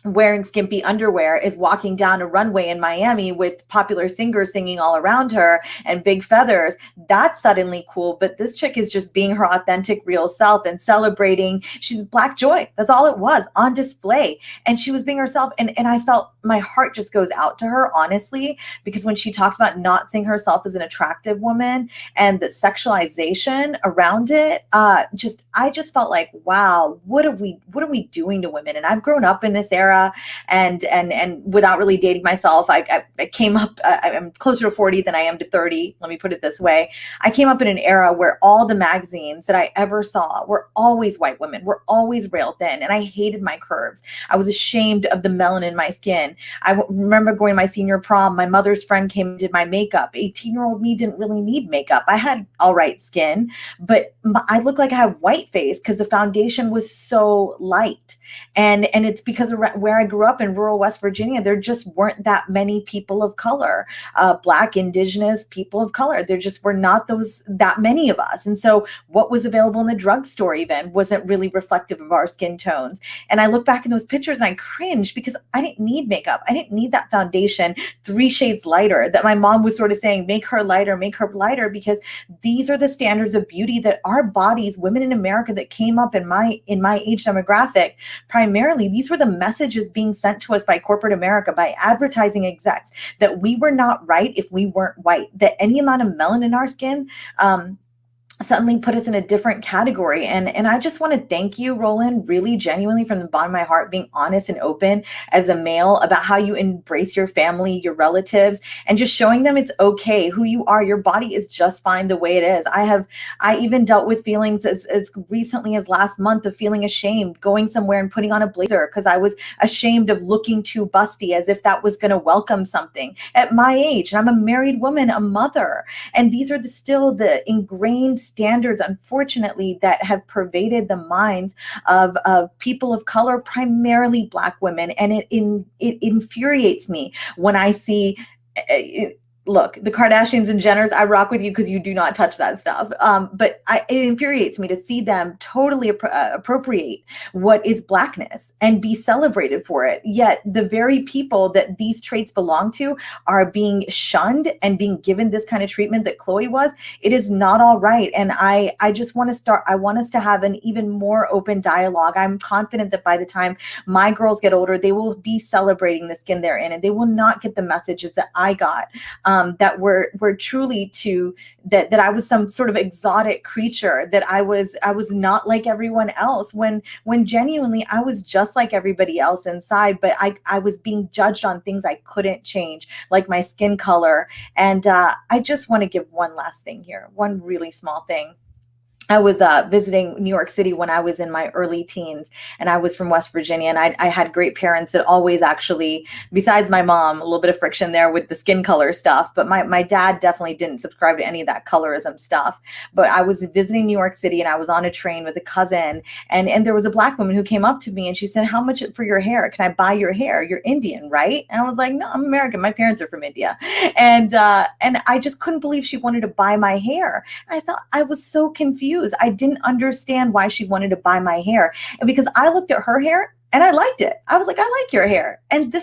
wearing skimpy underwear is walking down a runway in Miami with popular singers singing all around her and big feathers, that's suddenly cool. But this chick is just being her authentic, real self and celebrating. She's Black joy. That's all it was, on display. And she was being herself. And I felt my heart just goes out to her, honestly, because when she talked about not seeing herself as an attractive woman and the sexualization around it, I just felt like, wow, what are we doing to women? And I've grown up in this era. And without really dating myself, I came up, I'm closer to 40 than I am to 30. Let me put it this way. I came up in an era where all the magazines that I ever saw were always white women, were always rail thin. And I hated my curves. I was ashamed of the melanin in my skin. I remember going to my senior prom. My mother's friend came and did my makeup. 18-year-old me didn't really need makeup. I had all right skin, but I looked like I had white face because the foundation was so light. And it's because of where I grew up in rural West Virginia, there just weren't that many people of color, Black, Indigenous people of color. There just were not that many of us. And so what was available in the drugstore even wasn't really reflective of our skin tones. And I look back in those pictures and I cringe because I didn't need makeup. I didn't need that foundation 3 shades lighter that my mom was sort of saying, make her lighter, because these are the standards of beauty that our bodies, women in America that came up in my age demographic, primarily, these were the messages being sent to us by corporate America, by advertising execs, that we were not right if we weren't white, that any amount of melanin in our skin suddenly put us in a different category. And I just want to thank you, Roland, really genuinely from the bottom of my heart, being honest and open as a male about how you embrace your family, your relatives, and just showing them it's okay who you are. Your body is just fine the way it is. I even dealt with feelings as recently as last month of feeling ashamed, going somewhere and putting on a blazer because I was ashamed of looking too busty, as if that was going to welcome something at my age. And I'm a married woman, a mother. And these are still the ingrained standards, unfortunately, that have pervaded the minds of people of color, primarily Black women. And it infuriates me when I see look, the Kardashians and Jenners, I rock with you because you do not touch that stuff. But it infuriates me to see them totally appropriate what is Blackness and be celebrated for it. Yet the very people that these traits belong to are being shunned and being given this kind of treatment that Chloe was. It is not all right. And I just want to start, I want us to have an even more open dialogue. I'm confident that by the time my girls get older, they will be celebrating the skin they're in, and they will not get the messages that I got. That were truly that I was some sort of exotic creature, that I was not like everyone else, when genuinely I was just like everybody else inside, but I was being judged on things I couldn't change, like my skin color. And I just want to give one last thing here, one really small thing. I was visiting New York City when I was in my early teens, and I was from West Virginia, and I had great parents that always actually, besides my mom, a little bit of friction there with the skin color stuff, but my dad definitely didn't subscribe to any of that colorism stuff. But I was visiting New York City, and I was on a train with a cousin, and there was a Black woman who came up to me and she said, "How much for your hair? Can I buy your hair? You're Indian, right?" And I was like, "No, I'm American. My parents are from India." And I just couldn't believe she wanted to buy my hair. I thought, I was so confused. confused. I didn't understand why she wanted to buy my hair. And because I looked at her hair and I liked it. I was like, I like your hair. And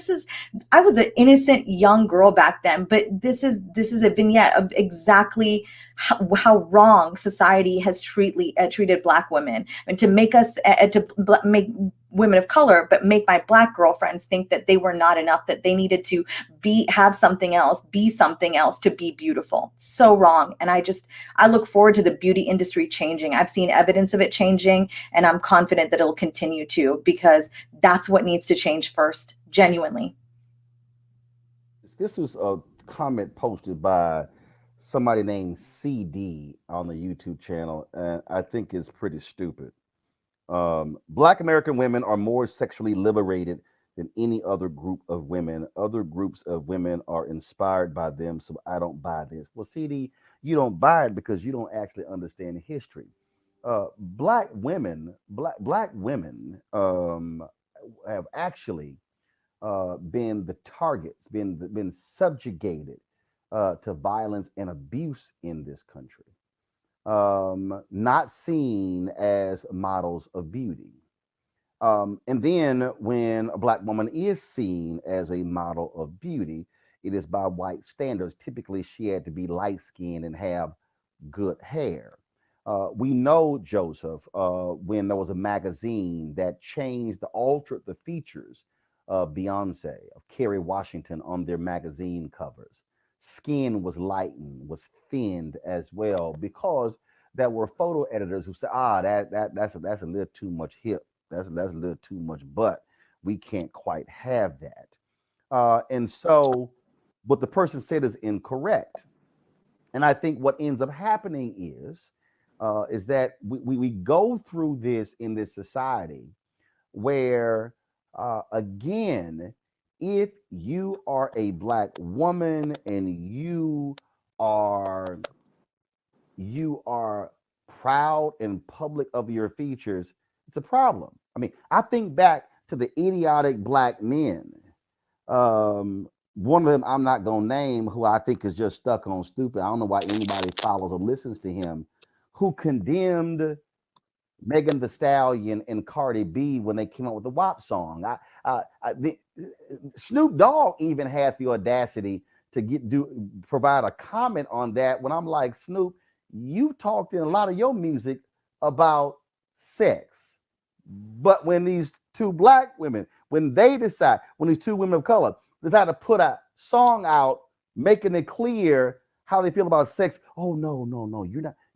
I was an innocent young girl back then, but this is a vignette of exactly how wrong society has treated Black women, and to make us make women of color, but make my Black girlfriends think that they were not enough, that they needed to have something else, be something else to be beautiful. So wrong. And I look forward to the beauty industry changing. I've seen evidence of it changing, and I'm confident that it'll continue to, because that's what needs to change first, genuinely. This was a comment posted by somebody named CD on the YouTube channel, and I think it's pretty stupid. Black American women are more sexually liberated than any other group of women. Other groups of women are inspired by them, so I don't buy this. Well, CD, you don't buy it because you don't actually understand history. Black women have actually been the targets, been subjugated to violence and abuse in this country. Not seen as models of beauty. And then when a Black woman is seen as a model of beauty, it is by white standards. Typically, she had to be light-skinned and have good hair. We know, Joseph, when there was a magazine that altered the features of Beyonce, of Kerry Washington on their magazine covers. Skin was lightened, was thinned as well, because there were photo editors who said, that's a little too much hip, that's a little too much butt. We can't quite have that. And so what the person said is incorrect. And I think what ends up happening is that we go through this in this society where, again, if you are a Black woman and you are proud and public of your features, it's a problem. I mean, I think back to the idiotic Black men. One of them I'm not gonna name, who I think is just stuck on stupid. I don't know why anybody follows or listens to him, who condemned Megan Thee Stallion and Cardi B when they came out with the WAP song. Snoop Dogg even had the audacity to provide a comment on that, when I'm like, Snoop, you talked in a lot of your music about sex, but when these two Black women, when these two women of color decide to put a song out making it clear how they feel about sex, oh no,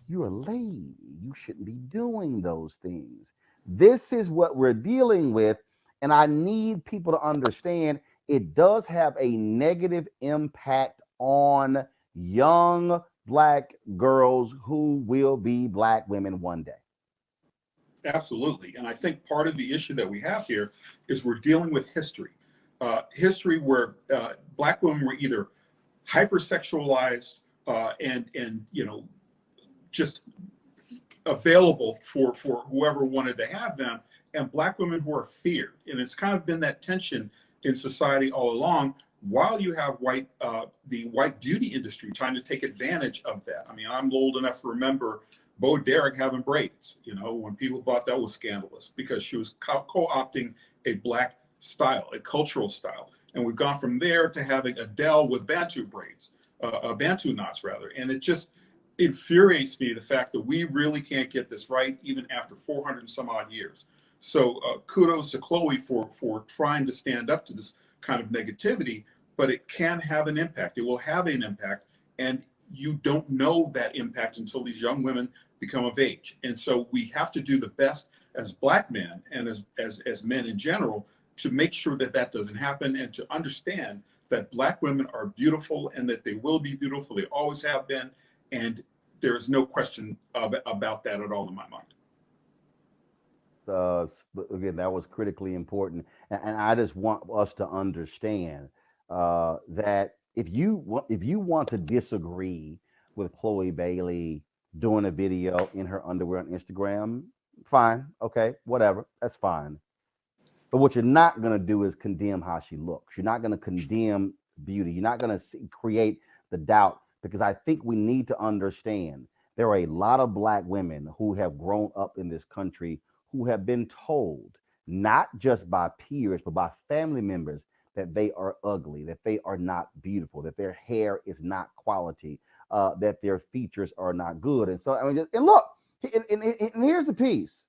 you're a lady, you shouldn't be doing those things. This is what we're dealing with, and I need people to understand it does have a negative impact on young Black girls who will be Black women one day. Absolutely. And I think part of the issue that we have here is we're dealing with history. History where Black women were either hypersexualized and just available for whoever wanted to have them, and Black women who are feared. And it's kind of been that tension in society all along, while you have the white beauty industry trying to take advantage of that. I mean, I'm old enough to remember Bo Derek having braids, when people thought that was scandalous because she was co-opting a Black style, a cultural style. And we've gone from there to having Adele with Bantu braids, Bantu knots rather. And it just infuriates me, the fact that we really can't get this right even after 400 and some odd years. So kudos to Chloe for trying to stand up to this kind of negativity, but it can have an impact. It will have an impact, and you don't know that impact until these young women become of age. And so we have to do the best as Black men and as men in general to make sure that that doesn't happen, and to understand that Black women are beautiful and that they will be beautiful. They always have been, and there is no question about that at all in my mind. Again, that was critically important, and I just want us to understand that if you want to disagree with Chloe Bailey doing a video in her underwear on Instagram, fine, okay, whatever, that's fine. But what you're not going to do is condemn how she looks. You're not going to condemn beauty. You're not going to create the doubt, because I think we need to understand There are a lot of black women who have grown up in this country who have been told, not just by peers, but by family members, that they are ugly, that they are not beautiful, that their hair is not quality, that their features are not good. And so, I mean, and look, and here's the piece.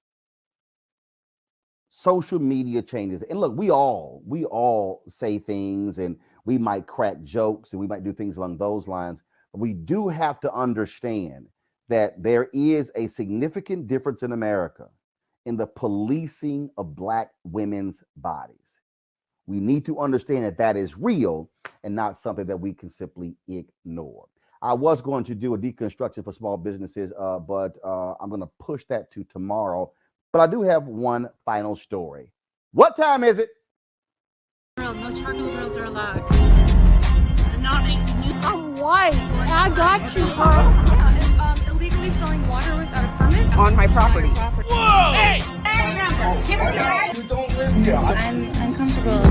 Social media changes. And look, we all say things, and we might crack jokes, and we might do things along those lines. But we do have to understand that there is a significant difference in America in the policing of black women's bodies. We need to understand that that is real and not something that we can simply ignore. I was going to do a deconstruction for small businesses, but I'm going to push that to tomorrow. But I do have one final story. What time is it? No charcoal grills are allowed. I'm white. I got you, bro. Illegally selling water without a permit On my property. Whoa! Hey! You don't live here. I'm uncomfortable.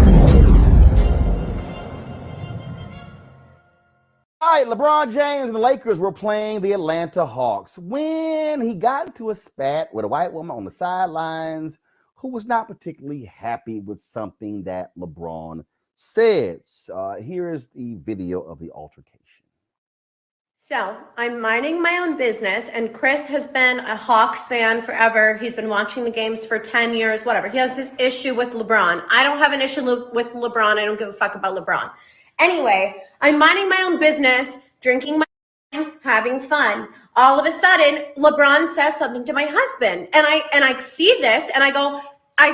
All right, LeBron James and the Lakers were playing the Atlanta Hawks when he got into a spat with a white woman on the sidelines who was not particularly happy with something that LeBron said. Here is the video of the altercation. So I'm minding my own business, and Chris has been a Hawks fan forever. He's been watching the games for 10 years, whatever. He has this issue with LeBron. I don't have an issue with LeBron. I don't give a fuck about LeBron. Anyway, I'm minding my own business, drinking my wine, having fun. All of a sudden, LeBron says something to my husband, and I see this, and I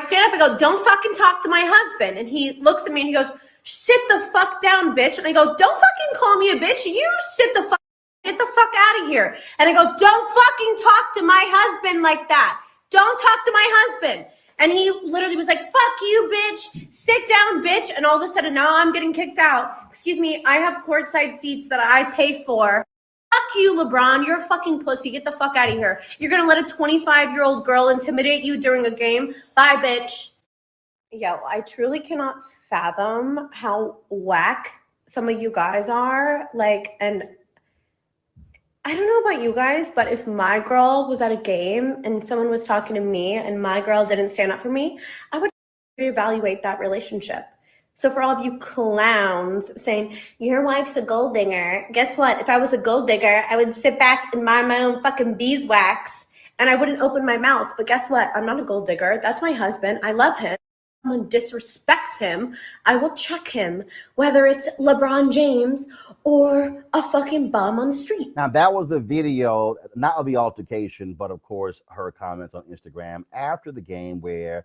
stand up and go, "Don't fucking talk to my husband." And he looks at me and he goes, "Sit the fuck down, bitch." And I go, "Don't fucking call me a bitch. You sit the fuck. Get the fuck out of here." And I go, "Don't fucking talk to my husband like that. Don't talk to my husband." And he literally was like, "Fuck you, bitch. Sit down, bitch." And all of a sudden, now I'm getting kicked out. Excuse me, I have courtside seats that I pay for. Fuck you, LeBron. You're a fucking pussy. Get the fuck out of here. You're going to let a 25-year-old girl intimidate you during a game? Bye, bitch. Yo, I truly cannot fathom how whack some of you guys are. Like, and I don't know about you guys, but if my girl was at a game and someone was talking to me and my girl didn't stand up for me, I would reevaluate that relationship. So for all of you clowns saying, "Your wife's a gold digger," guess what? If I was a gold digger, I would sit back and mind my own fucking beeswax and I wouldn't open my mouth. But guess what? I'm not a gold digger. That's my husband. I love him. If someone disrespects him, I will check him, whether it's LeBron James or a fucking bum on the street. Now, that was the video, not of the altercation, but of course, her comments on Instagram after the game where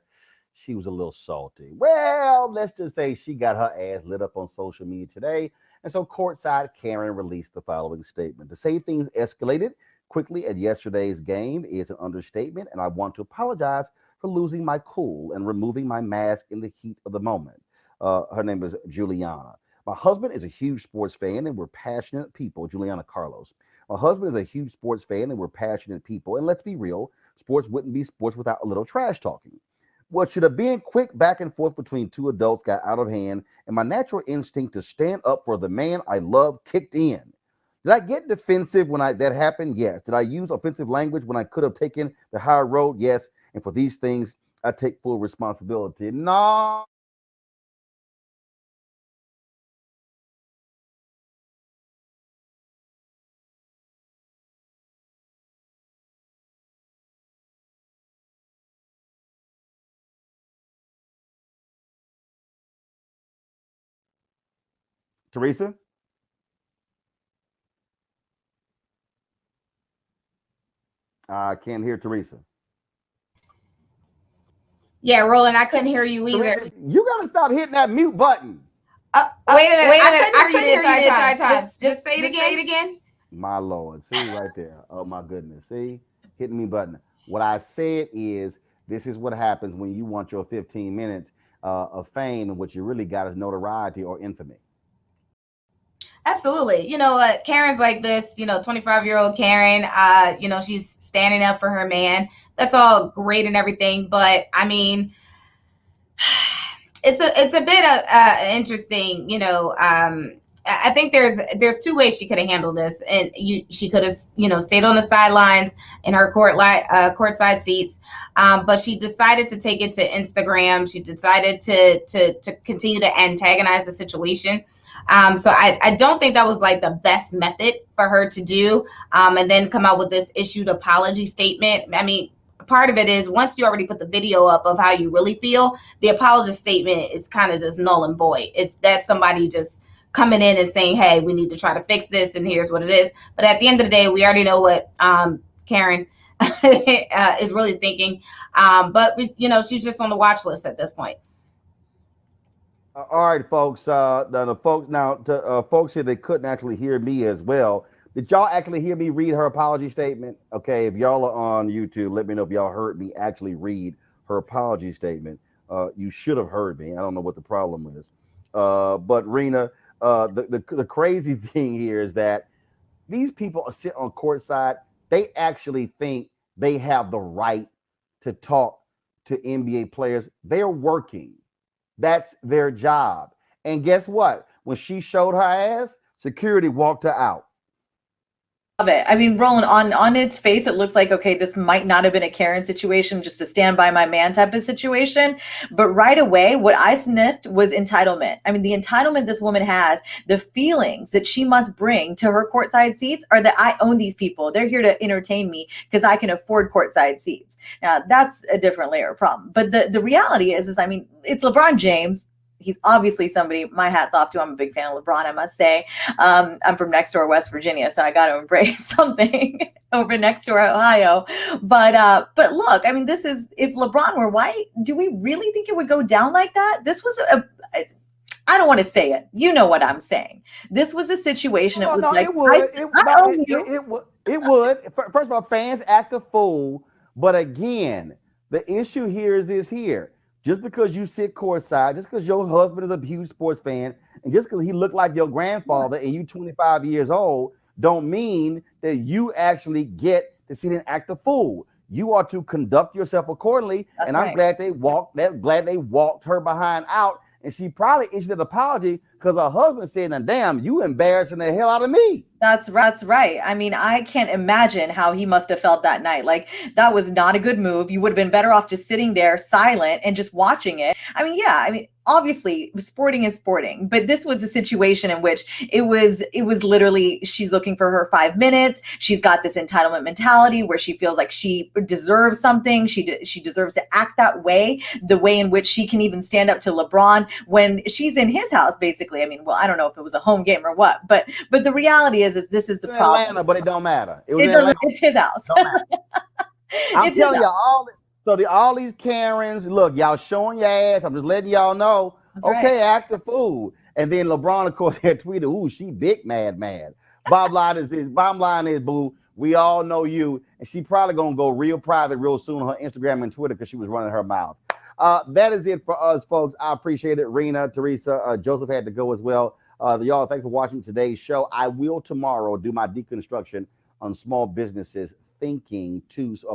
she was a little salty. Well, let's just say she got her ass lit up on social media today. And so Courtside Karen released the following statement. To say things escalated quickly at yesterday's game is an understatement, and I want to apologize for losing my cool and removing my mask in the heat of the moment. Her name is Juliana. My husband is a huge sports fan, and we're passionate people. Juliana Carlos. My husband is a huge sports fan, and we're passionate people. And let's be real, sports wouldn't be sports without a little trash talking. What should have been quick back and forth between two adults got out of hand, and my natural instinct to stand up for the man I love kicked in. Did I get defensive when that happened? Yes. Did I use offensive language when I could have taken the higher road? Yes. And for these things, I take full responsibility. No. Teresa? I can't hear Teresa. Yeah, Roland, I couldn't hear you either. Teresa, you gotta stop hitting that mute button. Wait a minute. I couldn't hear you the entire time. Just say it again. My Lord. See right there. Oh my goodness. See? Hitting me button. What I said is, this is what happens when you want your 15 minutes of fame, and what you really got is notoriety or infamy. Absolutely. You know, Karen's like this, 25-year-old Karen, she's standing up for her man. That's all great and everything. But I mean, it's a bit of interesting, I think there's two ways she could have handled this, and she could have stayed on the sidelines in her courtside seats, but she decided to take it to Instagram. She decided to continue to antagonize the situation. So I don't think that was like the best method for her to do, and then come out with this issued apology statement. I mean, part of it is once you already put the video up of how you really feel, the apology statement is kind of just null and void. It's that somebody just coming in and saying, hey, we need to try to fix this, and here's what it is. But at the end of the day, we already know what Karen is really thinking. But she's just on the watch list at this point. All right, folks. The folks now, folks here, they couldn't actually hear me as well. Did y'all actually hear me read her apology statement? Okay, if y'all are on YouTube, let me know if y'all heard me actually read her apology statement. You should have heard me. I don't know what the problem is. But Rena, the crazy thing here is that these people are sitting on courtside. They actually think they have the right to talk to NBA players. They're working. That's their job. And guess what? When she showed her ass, security walked her out. Love it. I mean, Roland, on its face, it looks like, okay, this might not have been a Karen situation, just a stand by my man type of situation. But right away, what I sniffed was entitlement. I mean, the entitlement this woman has, the feelings that she must bring to her courtside seats are that I own these people. They're here to entertain me because I can afford courtside seats. Now, that's a different layer of problem. But the reality is, I mean, it's LeBron James. He's obviously somebody my hat's off to. I'm a big fan of LeBron, I must say. I'm from next door West Virginia, so I got to embrace something over next door Ohio. But look, I mean, this is, if LeBron were white, do we really think it would go down like that? This was I don't want to say it. You know what I'm saying. This was a situation. It was like, it would. First of all, fans act a fool. But again, the issue here is this here. Just because you sit courtside, just because your husband is a huge sports fan, and just because he looked like your grandfather and you 25 years old, don't mean that you actually get to sit and act a fool. You are to conduct yourself accordingly. That's right. I'm glad they walked her behind out, and she probably issued an apology because her husband said, "Now, damn, you embarrassing the hell out of me." That's right. I mean, I can't imagine how he must have felt that night. Like, that was not a good move. You would have been better off just sitting there silent and just watching it. I mean, yeah, I mean, obviously sporting is sporting, but this was a situation in which it was literally, she's looking for her 5 minutes. She's got this entitlement mentality where she feels like she deserves something. She deserves to act that way, the way in which she can even stand up to LeBron when she's in his house, basically. I mean, well, I don't know if it was a home game or what, but the reality is this is the problem. Atlanta, but it don't matter. It's his house. I'm telling you all these Karens, look, y'all showing your ass. I'm just letting y'all know. That's okay, right. Act a fool. And then LeBron, of course, had tweeted, "Ooh, she big mad." Bottom line is, boo, we all know you, and she probably gonna go real private real soon on her Instagram and Twitter because she was running her mouth. That is it for us, folks. I appreciate it. Rena, Teresa, Joseph had to go as well. Y'all, thanks for watching today's show. I will tomorrow do my deconstruction on small businesses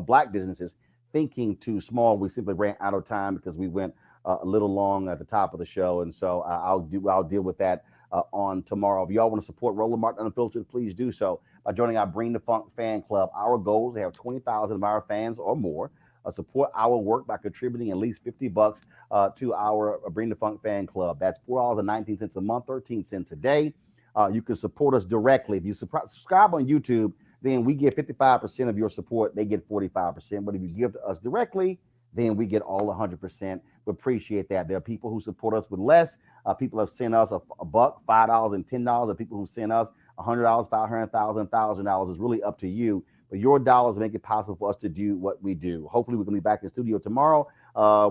black businesses thinking too small. We simply ran out of time because we went a little long at the top of the show, and so I'll deal with that on tomorrow. If y'all want to support Roland Martin Unfiltered, please do so by joining our Bring the Funk fan club. Our goal is to have 20,000 of our fans or more support our work by contributing at least $50 to our Bring the Funk fan club. That's $4.19 a month, 13 cents a day. You can support us directly. If you subscribe on YouTube, then we get 55% of your support. They get 45%. But if you give to us directly, then we get all 100%. We appreciate that. There are people who support us with less. People have sent us a buck, $5, and $10. There are people who send us $100, $500, $1,000. It's really up to you. But your dollars make it possible for us to do what we do. Hopefully, we're going to be back in the studio tomorrow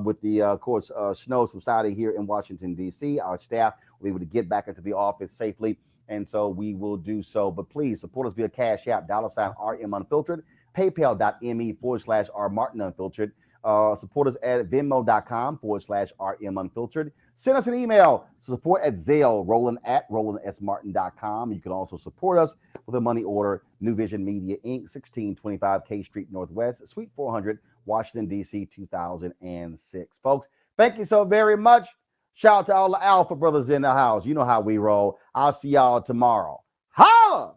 with the, of course, snow subsiding here in Washington, D.C. Our staff will be able to get back into the office safely, and so we will do so. But please support us via Cash App, $RM Unfiltered, PayPal.me/R Martin Unfiltered. Support us at Venmo.com/RM Unfiltered. Send us an email to support at Zelle, Roland@RolandSMartin.com. You can also support us with a money order, New Vision Media, Inc., 1625 K Street Northwest, Suite 400, Washington, D.C., 2006. Folks, thank you so very much. Shout out to all the Alpha brothers in the house. You know how we roll. I'll see y'all tomorrow. Holla!